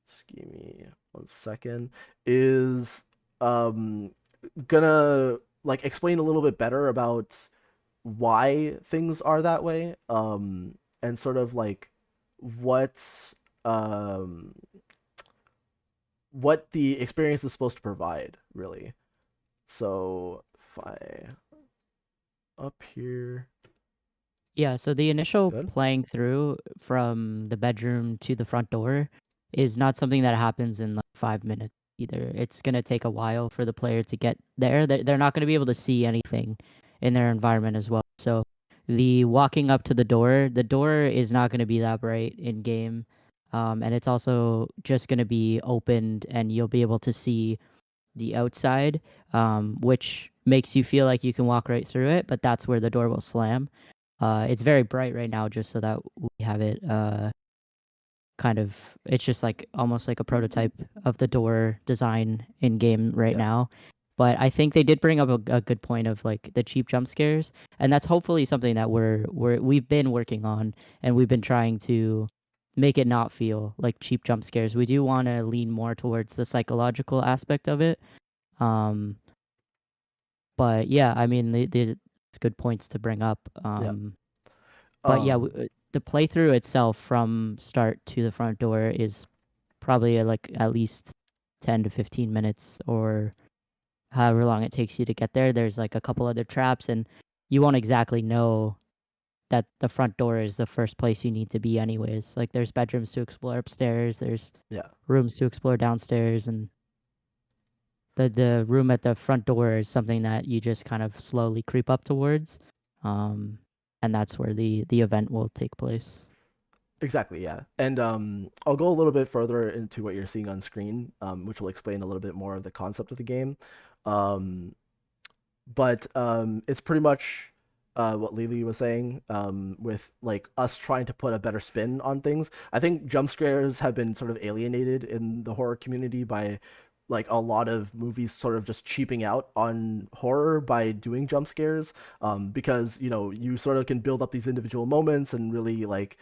A: just give me 1 second, is um, gonna like explain a little bit better about why things are that way, and sort of like what um, what the experience is supposed to provide, really. So if I up here,
B: Yeah, so the initial
A: good.
B: playing through from the bedroom to the front door is not something that happens in like 5 minutes either. It's going to take a while for the player to get there. They're not going to be able to see anything in their environment as well. So the walking up to the door is not going to be that bright in game. And it's also just going to be opened and you'll be able to see the outside, which makes you feel like you can walk right through it, but that's where the door will slam. It's very bright right now, just so that we have it kind of. It's just like almost like a prototype of the door design in game right
A: Yeah,
B: now. But I think they did bring up a good point of like the cheap jump scares, and that's hopefully something that we've been working on, and we've been trying to make it not feel like cheap jump scares. We do want to lean more towards the psychological aspect of it. Um, But yeah, I mean, it's good points to bring up.
A: Yeah.
B: But yeah,
A: Um,
B: the playthrough itself from start to the front door is probably like at least 10 to 15 minutes or however long it takes you to get there. There's like a couple other traps, and you won't exactly know that the front door is the first place you need to be anyways. Like there's bedrooms to explore upstairs, there's
A: yeah.
B: rooms to explore downstairs, and the room at the front door is something that you just kind of slowly creep up towards. Um and that's where the event will take place.
A: Exactly, yeah. And I'll go a little bit further into what you're seeing on screen, which will explain a little bit more of the concept of the game. Um, but it's pretty much what Lily was saying, with like us trying to put a better spin on things. I think jump scares have been sort of alienated in the horror community by like a lot of movies sort of just cheaping out on horror by doing jump scares, because you sort of can build up these individual moments and really like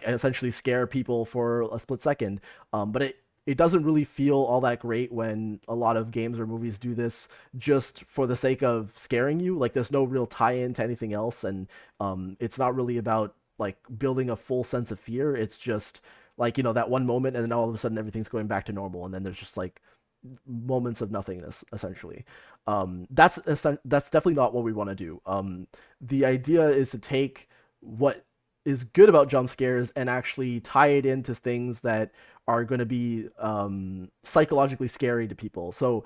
A: essentially scare people for a split second. But it doesn't really feel all that great when a lot of games or movies do this just for the sake of scaring you. Like there's no real tie-in to anything else, and it's not really about like building a full sense of fear. It's just like that one moment, and then all of a sudden everything's going back to normal, and then there's just like moments of nothingness essentially. That's definitely not what we want to do. The idea is to take what is good about jump scares and actually tie it into things that are going to be psychologically scary to people. So,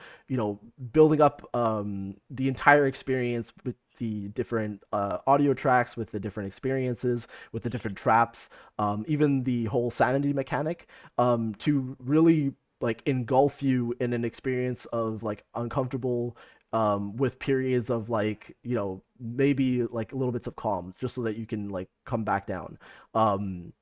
A: building up the entire experience with the different audio tracks, with the different experiences, with the different traps, even the whole sanity mechanic, to really like engulf you in an experience of like uncomfortable, with periods of like maybe like little bits of calm, just so that you can like come back down. um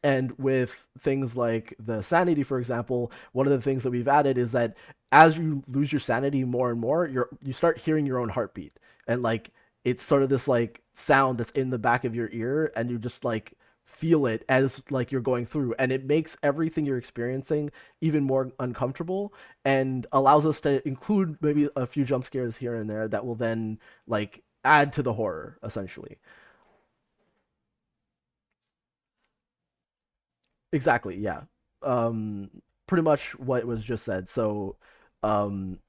A: and with things like the sanity, for example, one of the things that we've added is that as you lose your sanity more and more, you start hearing your own heartbeat, and like it's sort of this like sound that's in the back of your ear, and you just like feel it as like you're going through, and it makes everything you're experiencing even more uncomfortable, and allows us to include maybe a few jump scares here and there that will then like add to the horror essentially. Exactly, yeah. Um, Pretty much what was just said. So,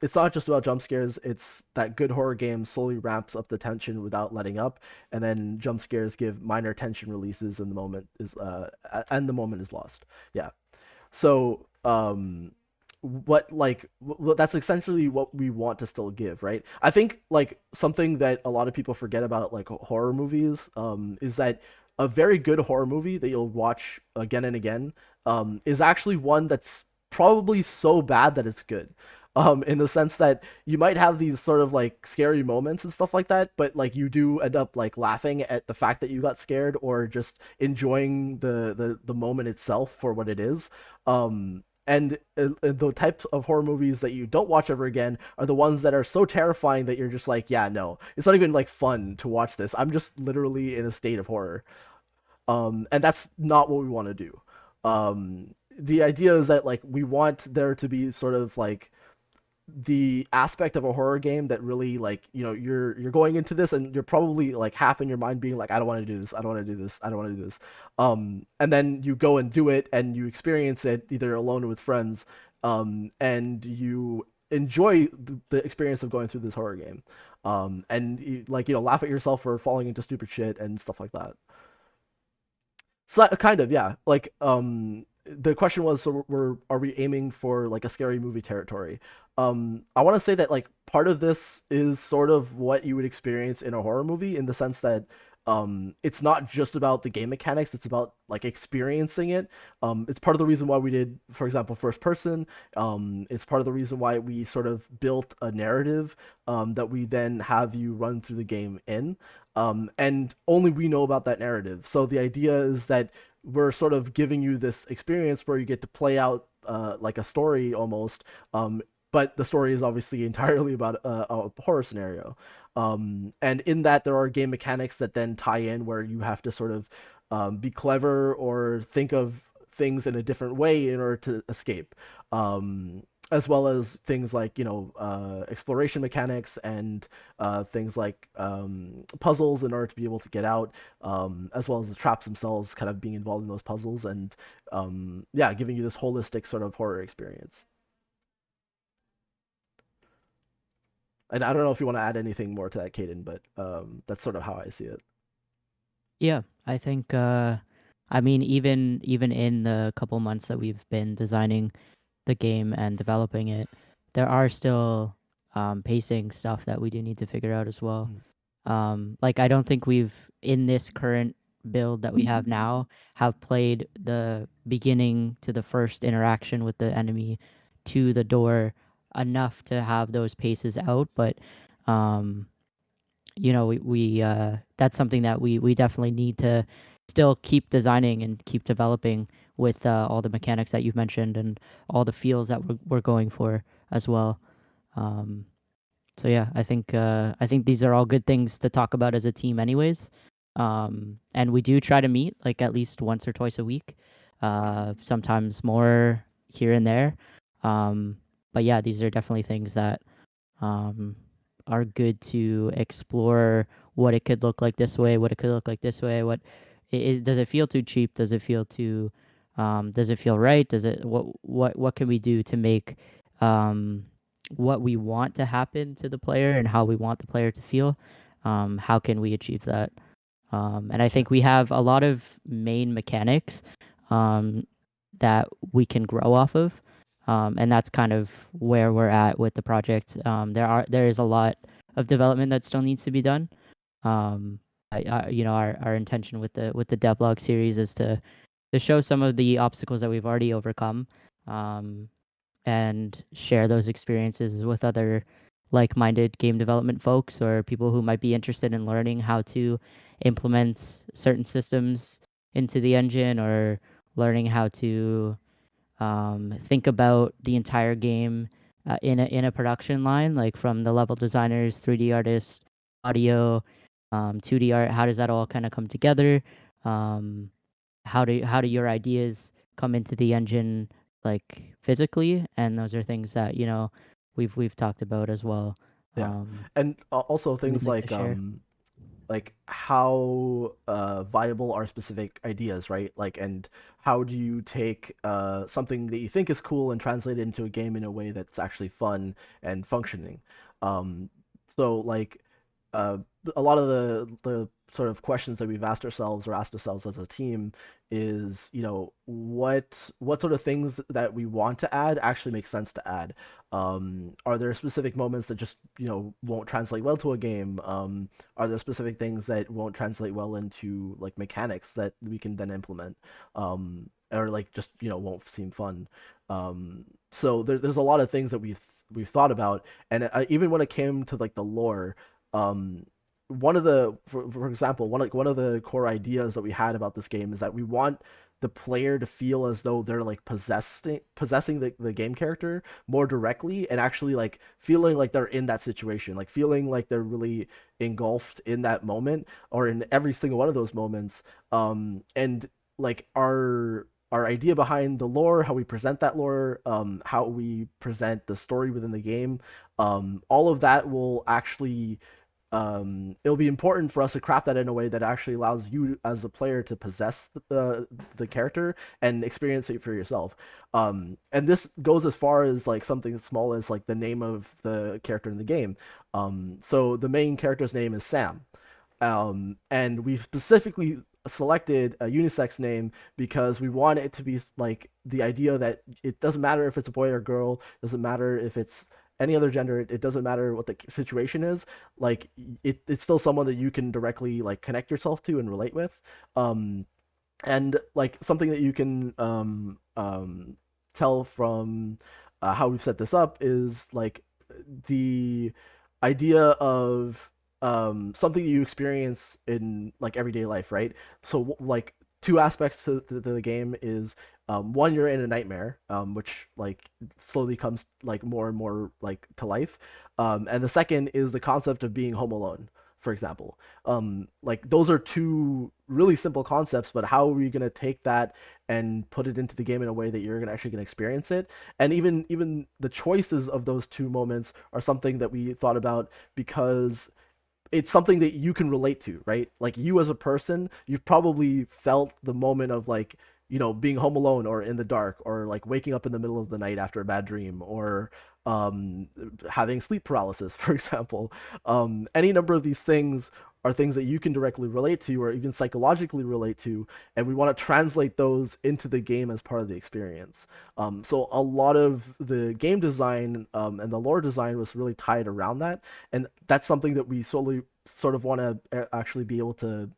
A: it's not just about jump scares. It's that good horror game slowly ramps up the tension without letting up, and then jump scares give minor tension releases, and the moment is lost. Yeah. So, that's essentially what we want to still give, right? I think like something that a lot of people forget about like horror movies, is that a very good horror movie that you'll watch again and again, is actually one that's probably so bad that it's good. In the sense that you might have these sort of like scary moments and stuff like that, but like you do end up like laughing at the fact that you got scared, or just enjoying the moment itself for what it is. And the types of horror movies that you don't watch ever again are the ones that are so terrifying that you're just like, yeah, no, it's not even like fun to watch this. I'm just literally in a state of horror. And that's not what we want to do. The idea is that like we want there to be sort of like the aspect of a horror game that really like you're going into this, and you're probably like half in your mind being like, I don't want to do this, I don't want to do this, I don't want to do this. And then you go and do it, and you experience it either alone or with friends, and you enjoy the experience of going through this horror game, and you, like laugh at yourself for falling into stupid shit and stuff like that. So kind of, yeah. Like, the question was, so are we aiming for like a scary movie territory? I want to say that like part of this is sort of what you would experience in a horror movie, in the sense that it's not just about the game mechanics, it's about like experiencing it. It's part of the reason why we did, for example, first person. It's part of the reason why we sort of built a narrative, that we then have you run through the game in. And only we know about that narrative. So the idea is that we're sort of giving you this experience where you get to play out like a story almost, but the story is obviously entirely about a horror scenario. And in that, there are game mechanics that then tie in where you have to sort of be clever or think of things in a different way in order to escape. as well as things like exploration mechanics and things like puzzles in order to be able to get out, as well as the traps themselves, kind of being involved in those puzzles and yeah, giving you this holistic sort of horror experience. And I don't know if you want to add anything more to that, Caden, but that's sort of how I see it.
B: Yeah, I think I mean even in the couple months that we've been designing the game and developing it, there are still pacing stuff that we do need to figure out as well.
A: Mm.
B: Like I don't think we've in this current build that we have now have played the beginning to the first interaction with the enemy to the door enough to have those paces out, but um we that's something that we definitely need to still keep designing and keep developing with all the mechanics that you've mentioned and all the feels that we're going for as well. Um, so yeah, I think these are all good things to talk about as a team, anyways. And we do try to meet like at least once or twice a week, sometimes more here and there. Um, but yeah, these are definitely things that um, are good to explore what it could look like this way, what it could look like this way. What is does it feel too cheap? Does it feel too? Does it feel right? Does it what can we do to make um, what we want to happen to the player and how we want the player to feel? How can we achieve that? And I
A: Yeah.
B: think we have a lot of main mechanics um, that we can grow off of, and that's kind of where we're at with the project. There is a lot of development that still needs to be done. Our intention with the devlog series is to show some of the obstacles that we've already overcome, um, and share those experiences with other like-minded game development folks or people who might be interested in learning how to implement certain systems into the engine or learning how to think about the entire game in a production line, like from the level designers, 3D artists, audio, 2D art. How does that all kind of come together? Um, how do your ideas come into the engine like physically? And those are things that we've talked about as well.
A: Yeah,
B: Um,
A: and also
B: we'd
A: things
B: like to share.
A: like how viable are specific ideas, right? Like, and how do you take something that you think is cool and translate it into a game in a way that's actually fun and functioning? Um, so like uh, a lot of the sort of questions that we've asked ourselves as a team is, what sort of things that we want to add actually make sense to add. Are there specific moments that just won't translate well to a game? Are there specific things that won't translate well into like mechanics that we can then implement, or like just won't seem fun? So there's a lot of things that we've thought about, and even when it came to like the lore, um, one of the for example, one of the core ideas that we had about this game is that we want the player to feel as though they're like possessing the game character more directly and actually like feeling like they're in that situation, like feeling like they're really engulfed in that moment or in every single one of those moments. And like our idea behind the lore, how we present that lore, how we present the story within the game, all of that will actually it'll be important for us to craft that in a way that actually allows you as a player to possess the character and experience it for yourself. And this goes as far as like something small as like the name of the character in the game. So the main character's name is Sam, and we specifically selected a unisex name because we want it to be like the idea that it doesn't matter if it's a boy or girl, doesn't matter if it's any other gender, it doesn't matter what the situation is, like it's still someone that you can directly like connect yourself to and relate with. um and like something that you can tell from how we've set this up is like the idea of something you experience in like everyday life, right? So like two aspects to the game is one, you're in a nightmare, which like slowly comes like more and more like to life, and the second is the concept of being home alone, for example. Like those are two really simple concepts, but how are we going to take that and put it into the game in a way that you're actually going to experience it? And even the choices of those two moments are something that we thought about because it's something that you can relate to, right? Like you as a person, you've probably felt the moment of like, being home alone or in the dark or like waking up in the middle of the night after a bad dream or um, having sleep paralysis, for example. Any number of these things are things that you can directly relate to or even psychologically relate to, and we want to translate those into the game as part of the experience. So a lot of the game design and the lore design was really tied around that, and that's something that we solely sort of want to actually be able to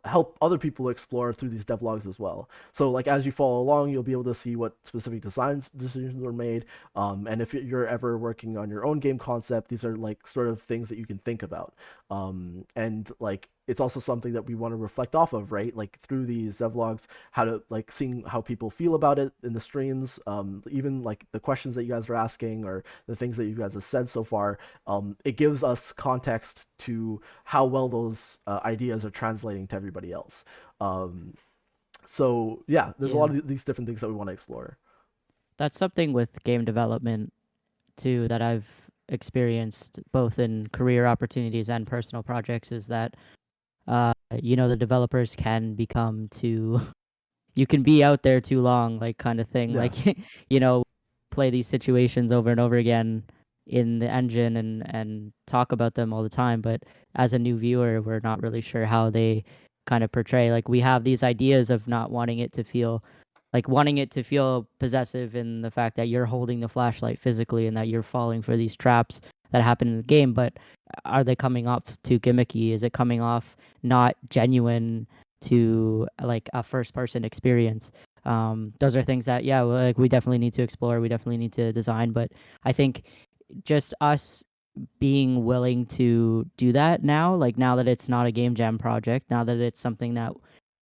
A: help other people explore through these devlogs as well. So like as you follow along, you'll be able to see what specific designs decisions were made, and if you're ever working on your own game concept, these are like sort of things that you can think about. And like it's also something that we want to reflect off of, right? Like through these devlogs, how to like seeing how people feel about it in the streams, even like the questions that you guys are asking or the things that you guys have said so far. It gives us context to how well those ideas are translating to everybody else. Um, so yeah, there's a
B: Yeah.
A: lot of these different things that we want to explore.
B: That's something with game development too that I've experienced both in career opportunities and personal projects is that the developers can become too you can be out there too long, like kind of thing.
A: Yeah,
B: Like, you know, play these situations over and over again in the engine and talk about them all the time. But as a new viewer, we're not really sure how they kind of portray. Like we have these ideas of not wanting it to feel wanting it to feel possessive in the fact that you're holding the flashlight physically and that you're falling for these traps that happen in the game. But are they coming off too gimmicky? Is it coming off not genuine to like a first person experience? Those are things that like we definitely need to explore, we definitely need to design. But I think just us being willing to do that now, like now that it's not a game jam project, now that it's something that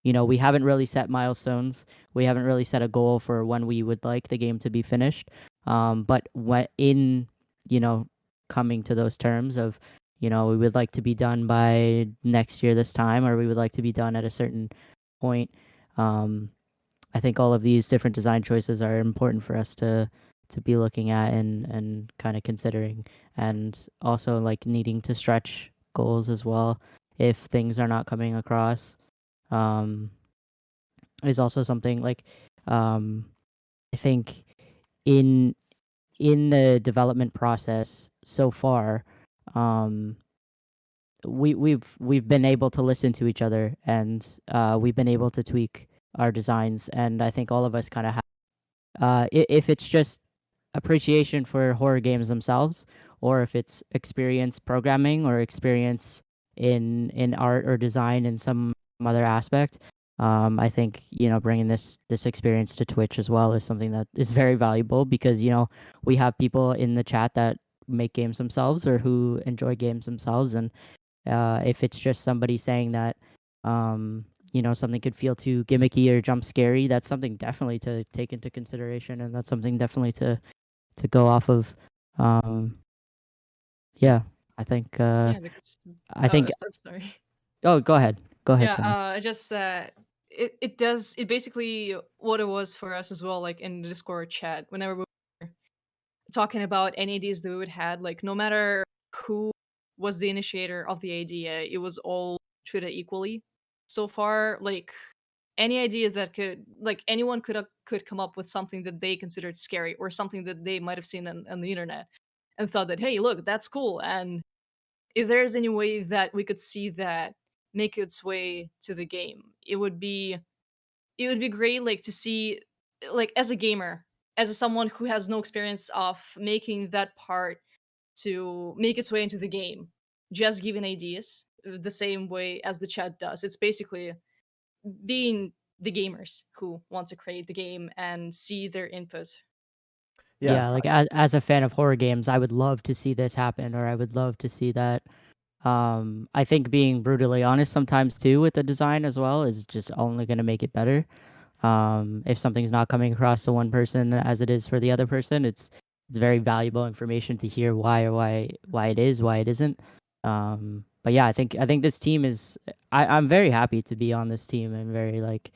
B: we haven't really set milestones, we haven't really set a goal for when we would like the game to be finished. But when in you know coming to those terms of we would like to be done by next year this time, or we would like to be done at a certain point. um, I think all of these different design choices are important for us to be looking at and kind of considering, and also like needing to stretch goals as well if things are not coming across. Um, is also something like um, I think in in the development process so far, um, we've been able to listen to each other, and we've been able to tweak our designs, and I think all of us kind of if it's just appreciation for horror games themselves, or if it's experience programming or experience in art or design in some other aspect. I think bringing this experience to Twitch as well is something that is very valuable, because we have people in the chat that make games themselves or who enjoy games themselves, and if it's just somebody saying that um, something could feel too gimmicky or jump scary, that's something definitely to take into consideration, and that's something definitely to go off of. Um, yeah, I think.
C: Yeah, because
B: I think.
C: so sorry.
B: Oh, go ahead. Go ahead,
C: Yeah,
B: Tony.
C: just that it basically what it was for us as well. Like in the Discord chat, whenever we were talking about any ideas that we would had, like no matter who was the initiator of the idea, it was all treated equally. So far, like any ideas that could like anyone could come up with something that they considered scary or something that they might have seen on the internet and thought that, hey, look, that's cool. And if there is any way that we could see that make its way to the game, it would be great, like to see, like as a gamer, as someone who has no experience of making that part to make its way into the game, just giving ideas the same way as the chat does. It's basically being the gamers who want to create the game and see their input.
A: yeah,
B: Yeah, like as a fan of horror games, I would love to see this happen, or I would love to see that. I think being brutally honest sometimes too with the design as well is just only going to make it better. If something's not coming across to one person as it is for the other person, it's very valuable information to hear why, or why it is, why it isn't. but yeah, I think this team is. I'm very happy to be on this team, and very like,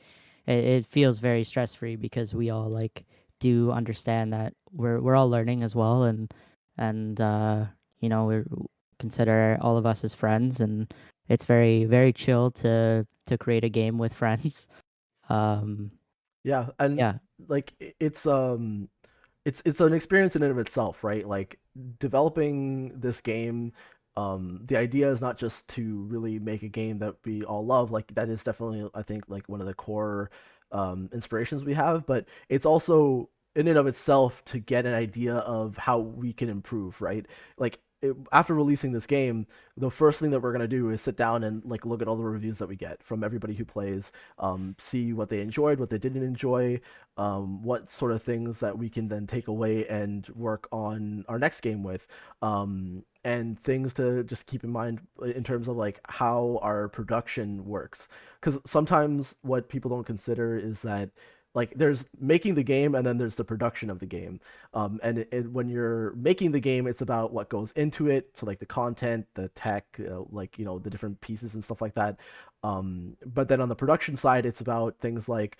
B: it feels very stress free because we all like do understand that we're all learning as well, and we consider all of us as friends, and it's very chill to create a game with friends. Um,
A: Yeah, and
B: yeah,
A: like it's an experience in and of itself, right? Like developing this game, the idea is not just to really make a game that we all love. Like that is definitely, I think, like one of the core inspirations we have, but it's also in and of itself to get an idea of how we can improve, right? Like after releasing this game, the first thing that we're gonna do is sit down and like look at all the reviews that we get from everybody who plays, see what they enjoyed, what they didn't enjoy, what sort of things that we can then take away and work on our next game with, and things to just keep in mind in terms of like how our production works. Because sometimes what people don't consider is that like there's making the game and then there's the production of the game. When you're making the game, it's about what goes into it, so like the content, the tech, like the different pieces and stuff like that. But then on the production side, it's about things like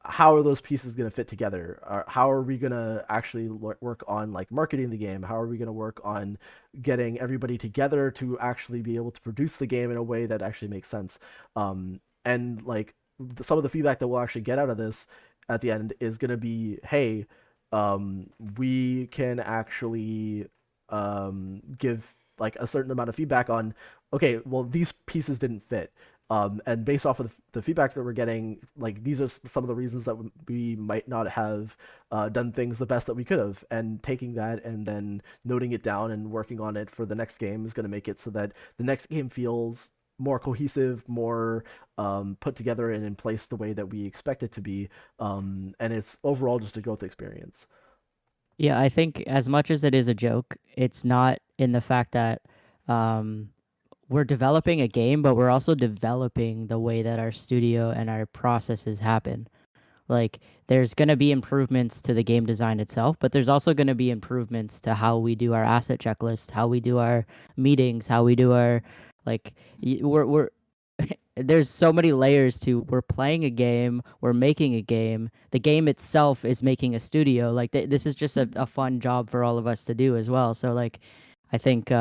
A: how are those pieces going to fit together? How are we going to actually work on like marketing the game? How are we going to work on getting everybody together to actually be able to produce the game in a way that actually makes sense? And like some of the feedback that we'll actually get out of this at the end is going to be, hey, we can actually give like a certain amount of feedback on, okay, well, these pieces didn't fit. And based off of the feedback that we're getting, like these are some of the reasons that we might not have done things the best that we could have. And taking that and then noting it down and working on it for the next game is going to make it so that the next game feels more cohesive, more put together and in place the way that we expect it to be. And it's overall just a growth experience.
B: yeah. I think as much as it is a joke, it's not in the fact that um, we're developing a game, but we're also developing the way that our studio and our processes happen. Like, there's going to be improvements to the game design itself, but there's also going to be improvements to how we do our asset checklist, how we do our meetings, how we do our like we're there's so many layers to we're playing a game, we're making a game. The game itself is making a studio. Like this is just a fun job for all of us to do as well. So like I think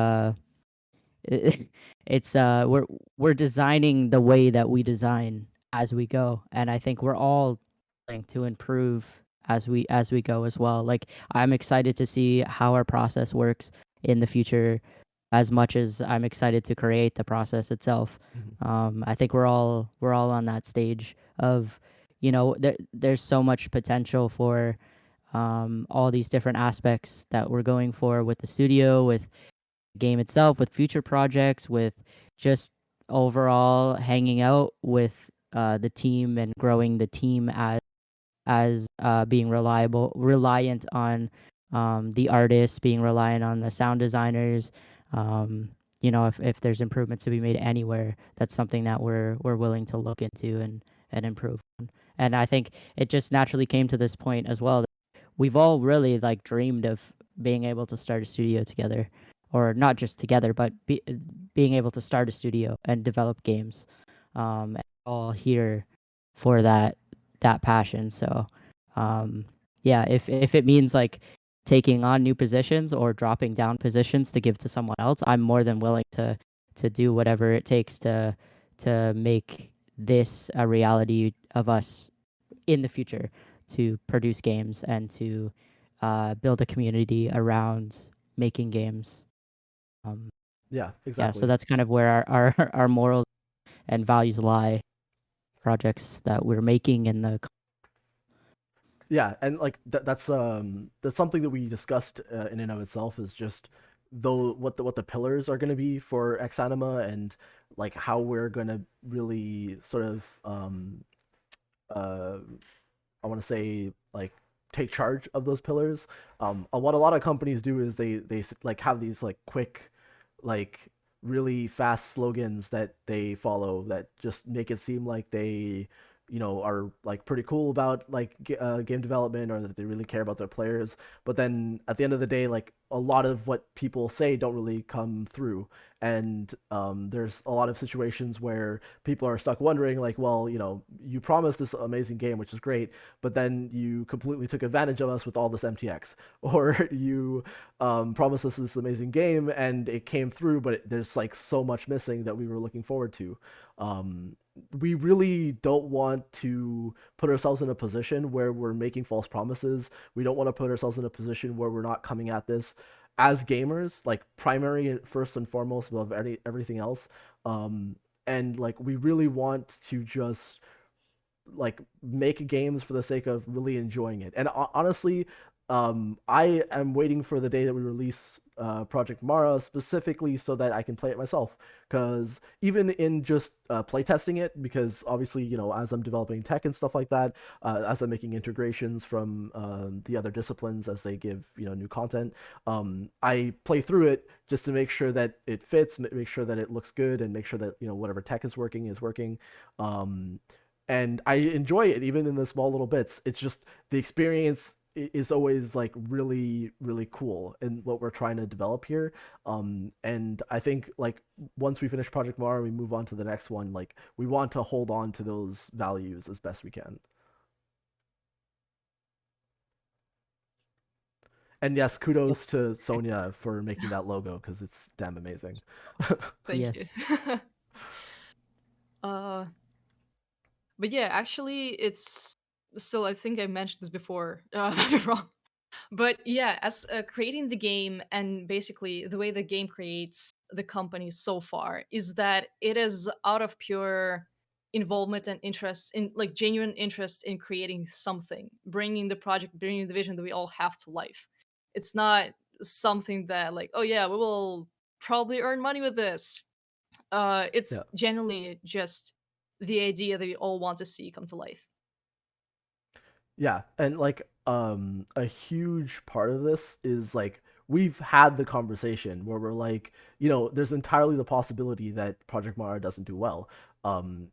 B: it's we're designing the way that we design as we go, and I think we're all trying to improve as we go as well. Like I'm excited to see how our process works in the future as much as I'm excited to create the process itself.
A: Mhm.
B: I think we're all on that stage of there's so much potential for all these different aspects that we're going for with the studio, with game itself, with future projects, with just overall hanging out with the team and growing the team as being reliant on the artists, being reliant on the sound designers. Um, if there's improvements to be made anywhere, that's something that we're willing to look into and improve on. And I think it just naturally came to this point as well. We've all really like dreamed of being able to start a studio together, or not just together, but being able to start a studio and develop games. And all here for that passion. So, um, yeah, if it means like taking on new positions or dropping down positions to give to someone else, I'm more than willing to do whatever it takes to make this a reality of us in the future, to produce games and to build a community around making games. Um,
A: Yeah,
B: yeah, so
A: exactly.
B: that's kind of where our morals and values lie. Projects that we're making in the
A: Yeah, and like that's something that we discussed in and of itself is just though what the pillars are going to be for Ex Anima and like how we're going to really sort of uh I want to say like take charge of those pillars. What a lot of companies do is they like have these like quick, like really fast slogans that they follow that just make it seem like they are like pretty cool about like game development, or that they really care about their players. But then at the end of the day, like a lot of what people say don't really come through. And there's a lot of situations where people are stuck wondering, like, well, you promised this amazing game, which is great, but then you completely took advantage of us with all this MTX, or you promised us this amazing game and it came through, but there's like so much missing that we were looking forward to. We really don't want to put ourselves in a position where we're making false promises. We don't want to put ourselves in a position where we're not coming at this as gamers, like primary first and foremost above everything else. Um, and like we really want to just like make games for the sake of really enjoying it. And honestly, I am waiting for the day that we release Project Mara specifically so that I can play it myself. Because even in just playtesting it, because obviously, as I'm developing tech and stuff like that, as I'm making integrations from the other disciplines as they give, new content, I play through it just to make sure that it fits, make sure that it looks good, and make sure that, whatever tech is working is working. Um, and I enjoy it even in the small little bits. It's just the experience is always like really really cool in what we're trying to develop here. And I think like once we finish Project Mara, we move on to the next one. Like we want to hold on to those values as best we can. And yes,
B: Yep.
A: kudos to Sonia for making that logo because it's damn amazing.
C: Thank you.
B: Yes.
C: uh, but yeah, actually, it's still. I think I mentioned this before. I might be wrong. But yeah, as creating the game and basically the way the game creates the company so far is that it is out of pure involvement and interest in like genuine interest in creating something, bringing the project, bringing the vision that we all have to life. It's not something that like, oh yeah, we will probably earn money with this.
A: Yeah.
C: It's generally just the idea that we all want to see come to life.
A: Yeah, and like a huge part of this is like we've had the conversation where we're like, there's entirely the possibility that Project Mara doesn't do well.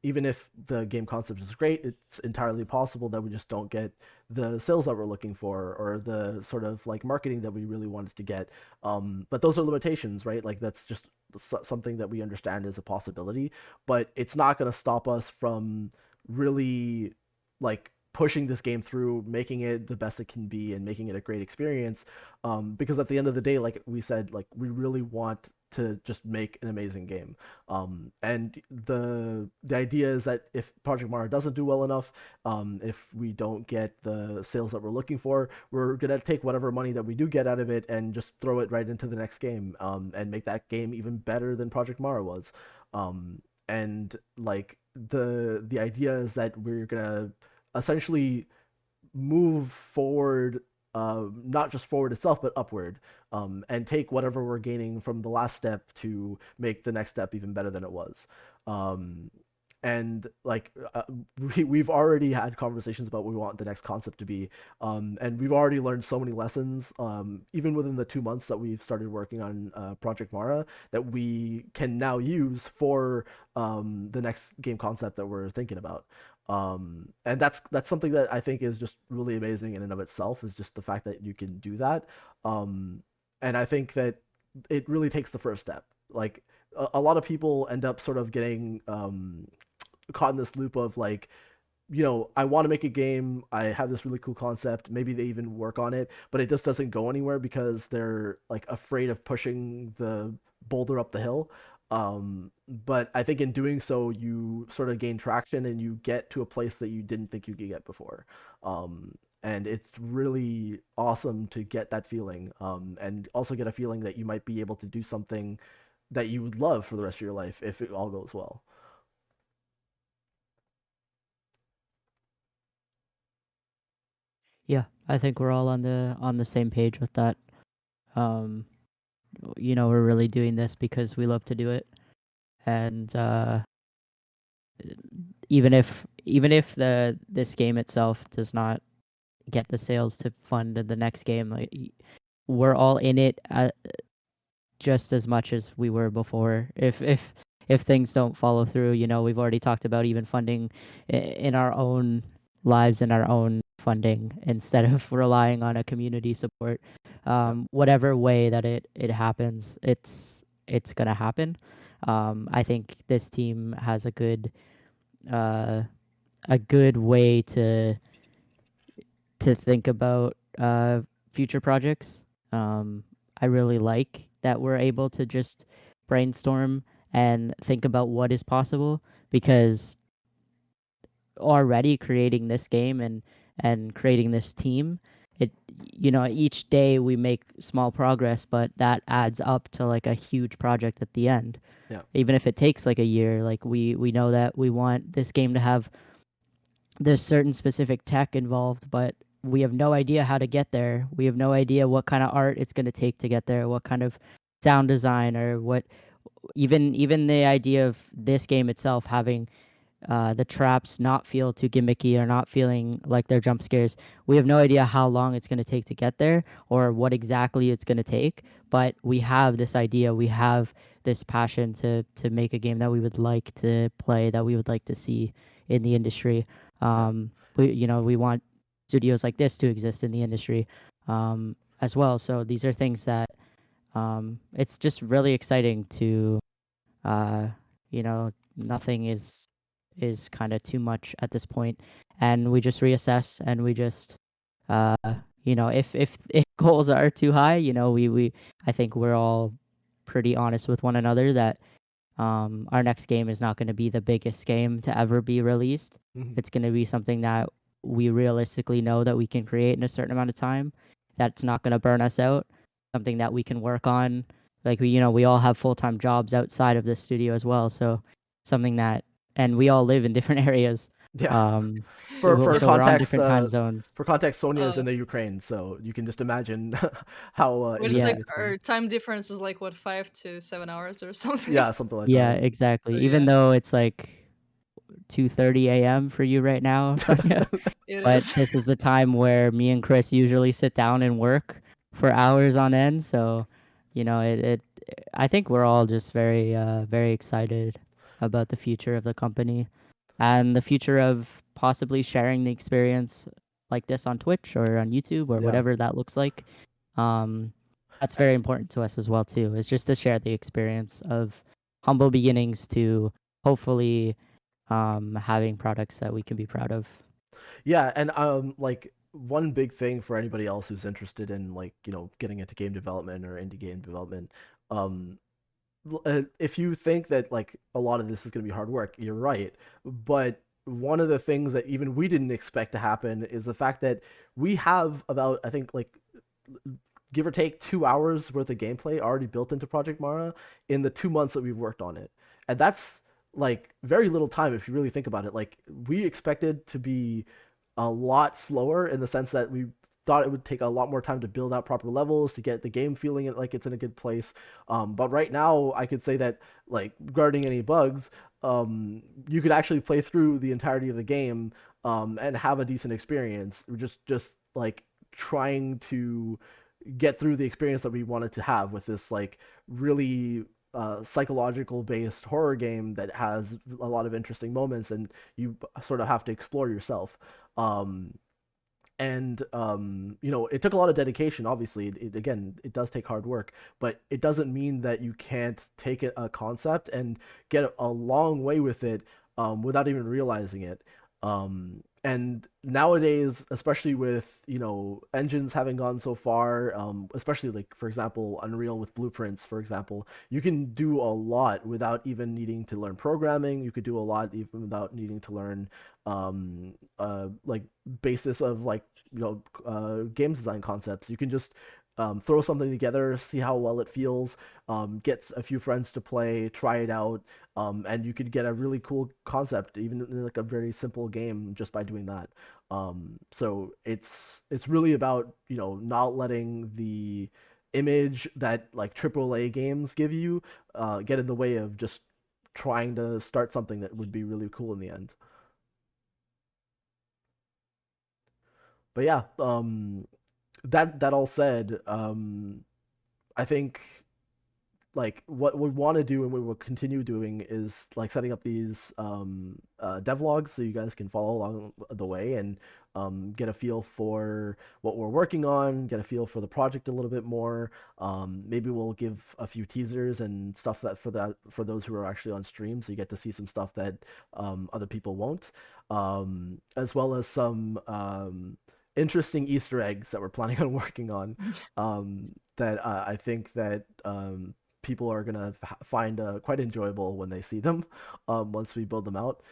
A: Even if the game concept is great, it's entirely possible that we just don't get the sales that we're looking for or the sort of like marketing that we really wanted to get. But those are limitations, right? Like that's just something that we understand is a possibility, but it's not going to stop us from really like pushing this game through, making it the best it can be, and making it a great experience. Because at the end of the day, like we said, like we really want to just make an amazing game. And the idea is that if Project Mara doesn't do well enough, if we don't get the sales that we're looking for, we're gonna take whatever money that we do get out of it and just throw it right into the next game, and make that game even better than Project Mara was. And like the idea is that we're gonna essentially move forward, not just forward itself, but upward, and take whatever we're gaining from the last step to make the next step even better than it was. Um, and like we've already had conversations about what we want the next concept to be, and we've already learned so many lessons, even within the 2 months that we've started working on Project Mara, that we can now use for the next game concept that we're thinking about. And that's something that I think is just really amazing in and of itself, is just the fact that you can do that. um, and I think that it really takes the first step. Like a lot of people end up sort of getting caught in this loop of like, I want to make a game. I have this really cool concept. Maybe they even work on it, but it just doesn't go anywhere because they're like afraid of pushing the boulder up the hill. But I think in doing so, you sort of gain traction and you get to a place that you didn't think you could get before. And it's really awesome to get that feeling, and also get a feeling that you might be able to do something that you would love for the rest of your life if it all goes well.
B: Yeah, I think we're all on the same page with that. Um, we're really doing this because we love to do it, and even if the this game itself does not get the sales to fund the next game, like we're all in it just as much as we were before. If if things don't follow through, we've already talked about even funding in our own lives and our own funding instead of relying on a community support.
A: Yeah.
B: Whatever way that it happens, it's gonna happen. I think this team has uh, a good way to think about future projects. I really like that we're able to just brainstorm and think about what is possible, because already creating this game and creating this team, it each day we make small progress, but that adds up to like a huge project at the end.
A: Yeah.
B: Even if it takes like a year, like we know that we want this game to have this certain specific tech involved, but we have no idea how to get there. We have no idea what kind of art it's going to take to get there, what kind of sound design, or what even the idea of this game itself having the traps not feel too gimmicky or not feeling like they're jump scares. We have no idea how long it's going to take to get there or what exactly it's going to take, but we have this idea. We have this passion to make a game that we would like to play, that we would like to see in the industry.
A: Yeah.
B: We want studios like this to exist in the industry as well. So these are things that it's just really exciting to uh, nothing is kind of too much at this point, and we just reassess and we just uh, if goals are too high, we I think we're all pretty honest with one another that our next game is not going to be the biggest game to ever be released.
A: Mhm.
B: It's going to be something that we realistically know that we can create in a certain amount of time. That's not going to burn us out. Something that we can work on. Like we all have full time jobs outside of this studio as well. So something that, and we all live in different areas.
A: Yeah.
B: Um,
A: For
B: so
A: for
B: so we're on
A: context,
B: different time zones.
A: Sonia is
C: Uh,
A: in the Ukraine, so you can just imagine how
C: which is
B: Yeah,
C: like
A: interesting it's been.
C: our time difference is like what 5 to 7 hours or something.
A: Yeah, something like
B: yeah,
A: that.
B: exactly.
C: So
B: Even
C: yeah,
B: though it's like 2:30 a.m. for you right now, Sonia.
C: it
B: But
C: is.
B: this is the time where me and Chris usually sit down and work for hours on end. So, it I think we're all just very excited about the future of the company and the future of possibly sharing the experience like this on Twitch or on YouTube or
A: Yeah.
B: whatever that looks like. Um, that's very important to us as well too. Is just to share the experience of humble beginnings to hopefully having products that we can be proud of.
A: Yeah, and like one big thing for anybody else who's interested in like, getting into game development or indie game development, um if you think that like a lot of this is going to be hard work, you're right. But one of the things that even we didn't expect to happen is the fact that we have about, I think, like give or take 2 hours worth of gameplay already built into Project Mara in the 2 months that we've worked on it. And that's like very little time if you really think about it. Like we expected to be a lot slower in the sense that we thought it would take a lot more time to build out proper levels to get the game feeling like it's in a good place. But right now, I could say that like regarding any bugs, you could actually play through the entirety of the game and have a decent experience. Just like trying to get through the experience that we wanted to have with this like really psychological based horror game that has a lot of interesting moments and you sort of have to explore yourself. Um, it took a lot of dedication. Obviously, again, it does take hard work, but it doesn't mean that you can't take a concept and get a long way with it without even realizing it. And nowadays, especially with engines having gone so far, especially like for example Unreal with blueprints, for example, you can do a lot without even needing to learn programming. You could do a lot even without needing to learn like basis of like game design concepts. You can just throw something together, see how well it feels, get a few friends to play, try it out, and you could get a really cool concept, even in like a very simple game, just by doing that. So it's really about not letting the image that like AAA games give you get in the way of just trying to start something that would be really cool in the end. But yeah, that all said, I think like what we want to do and we will continue doing is like setting up these devlogs so you guys can follow along the way and get a feel for what we're working on, get a feel for the project a little bit more. Maybe we'll give a few teasers and stuff that for those who are actually on stream, so you get to see some stuff that other people won't, as well as some interesting Easter eggs that we're planning on working on that I think that people are gonna find quite enjoyable when they see them once we build them out.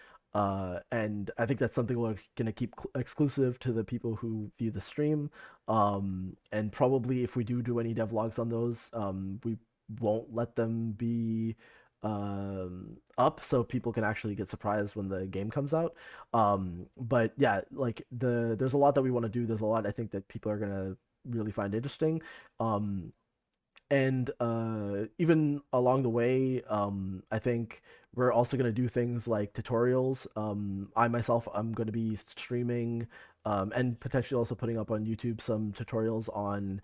A: And I think that's something we're gonna keep exclusive to the people who view the stream. And probably if we do any devlogs on those, we won't let them be up so people can actually get surprised when the game comes out. But yeah, like there's a lot that we want to do. There's a lot I think that people are gonna really find interesting. Um, and even along the way, I think we're also going to do things like tutorials. I myself, I'm going to be streaming and potentially also putting up on YouTube some tutorials on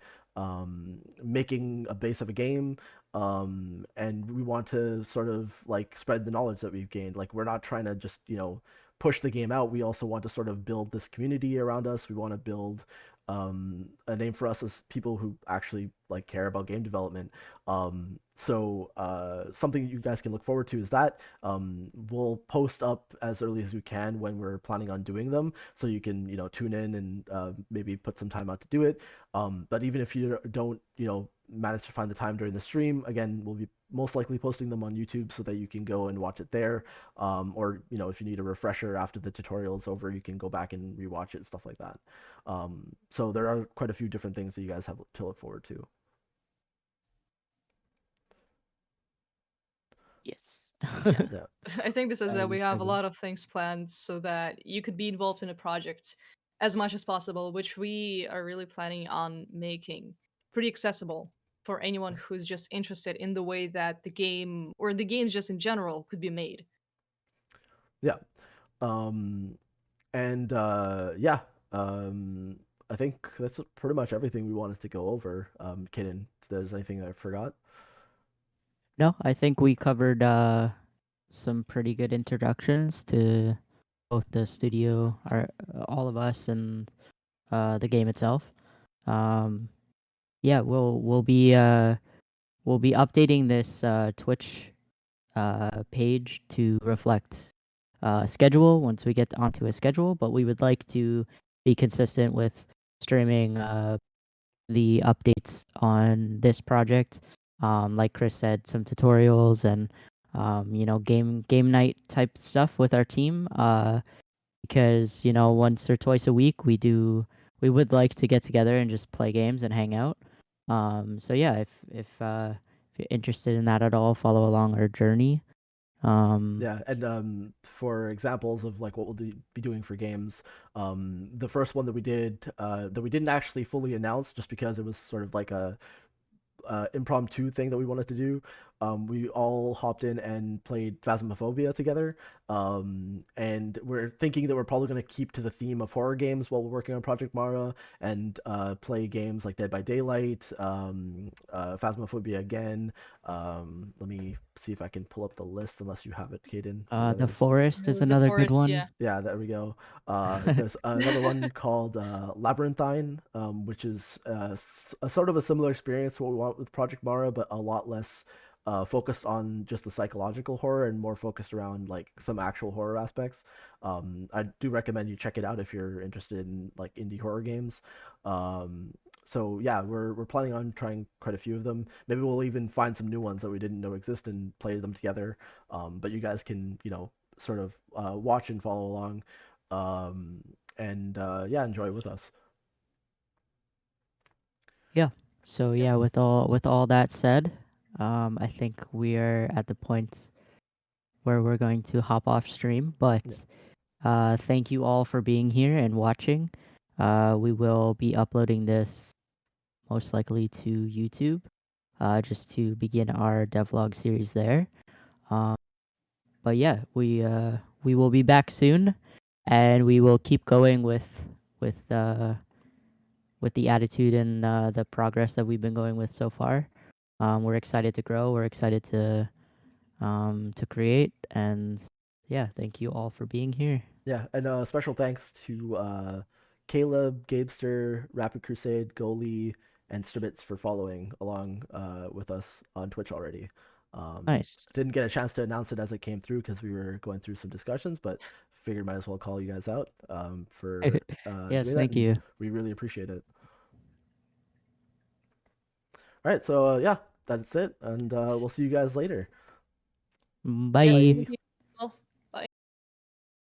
A: making a base of a game. And we want to sort of like spread the knowledge that we've gained. Like we're not trying to just, push the game out. We also want to sort of build this community around us. We want to build a name for us as people who actually like care about game development. So something you guys can look forward to is that we'll post up as early as we can when we're planning on doing them, so you can tune in and maybe put some time out to do it. But even if you don't manage to find the time during the stream, again, we'll be most likely posting them on YouTube so that you can go and watch it there. Or if you need a refresher after the tutorial is over, you can go back and rewatch it, stuff like that. So there are quite a few different things that you guys have to look forward to.
B: Yes.
C: Yeah.
A: Yeah.
C: I think this is that we have a
A: Evan.
C: lot of things planned so that you could be involved in a project as much as possible, which we are really planning on making pretty accessible for anyone who's just interested in the way that the game or the games just in general could be made.
A: Yeah. Um, and yeah, um, I think that's pretty much everything we wanted to go over. Kaden, if there's anything I forgot.
B: No, I think we covered some pretty good introductions to both the studio, all of us, and the game itself. Um, yeah, we'll be updating this Twitch page to reflect schedule once we get onto a schedule. But we would like to be consistent with streaming the updates on this project. Like Chris said, some tutorials and game night type stuff with our team. Because once or twice a week we would like to get together and just play games and hang out. So yeah, if you're interested in that at all, follow along our journey.
A: Yeah, and for examples of like what be doing for games, the first one that we did that we didn't actually fully announce just because it was sort of like a impromptu thing that we wanted to do. We all hopped in and played Phasmophobia together, and we're thinking that we're probably going to keep to the theme of horror games while we're working on Project Mara and play games like Dead by Daylight, Phasmophobia again. Let me see if I can pull up the list, unless you have it, Caden, for
B: The
A: those.
B: forest is
C: The
B: another good
C: forest, yeah.
B: one.
A: Yeah, there we go. There's another one called Labyrinthine, which is a sort of a similar experience to what we want with Project Mara, but a lot less focused on just the psychological horror and more focused around like some actual horror aspects. I do recommend you check it out if you're interested in like indie horror games. Um, so yeah, we're planning on trying quite a few of them. Maybe we'll even find some new ones that we didn't know exist and play them together. But you guys can, sort of watch and follow along, um, and yeah, enjoy it with us.
B: Yeah. So
C: Yep.
B: yeah, with all that said, I think we're at the point where we're going to hop off stream. But
A: Yeah,
B: thank you all for being here and watching. We will be uploading this most likely to YouTube, just to begin our devlog series there. Um, but yeah, we will be back soon, and we will keep going with uh, with the attitude and the progress that we've been going with so far. We're excited to grow. We're excited to create, and yeah, thank you all for being here.
A: Yeah, and special thanks to Caleb, Gabester, Rapid Crusade, Goalie, and Stubbits for following along with us on Twitch already.
B: Nice.
A: Didn't get a chance to announce it as it came through because we were going through some discussions, but figured might as well call you guys out for
B: Yes,
A: doing that,
B: thank
A: and
B: you.
A: we really appreciate it. All right, so yeah, that's it, and we'll see you guys later.
B: Bye.
A: Bye.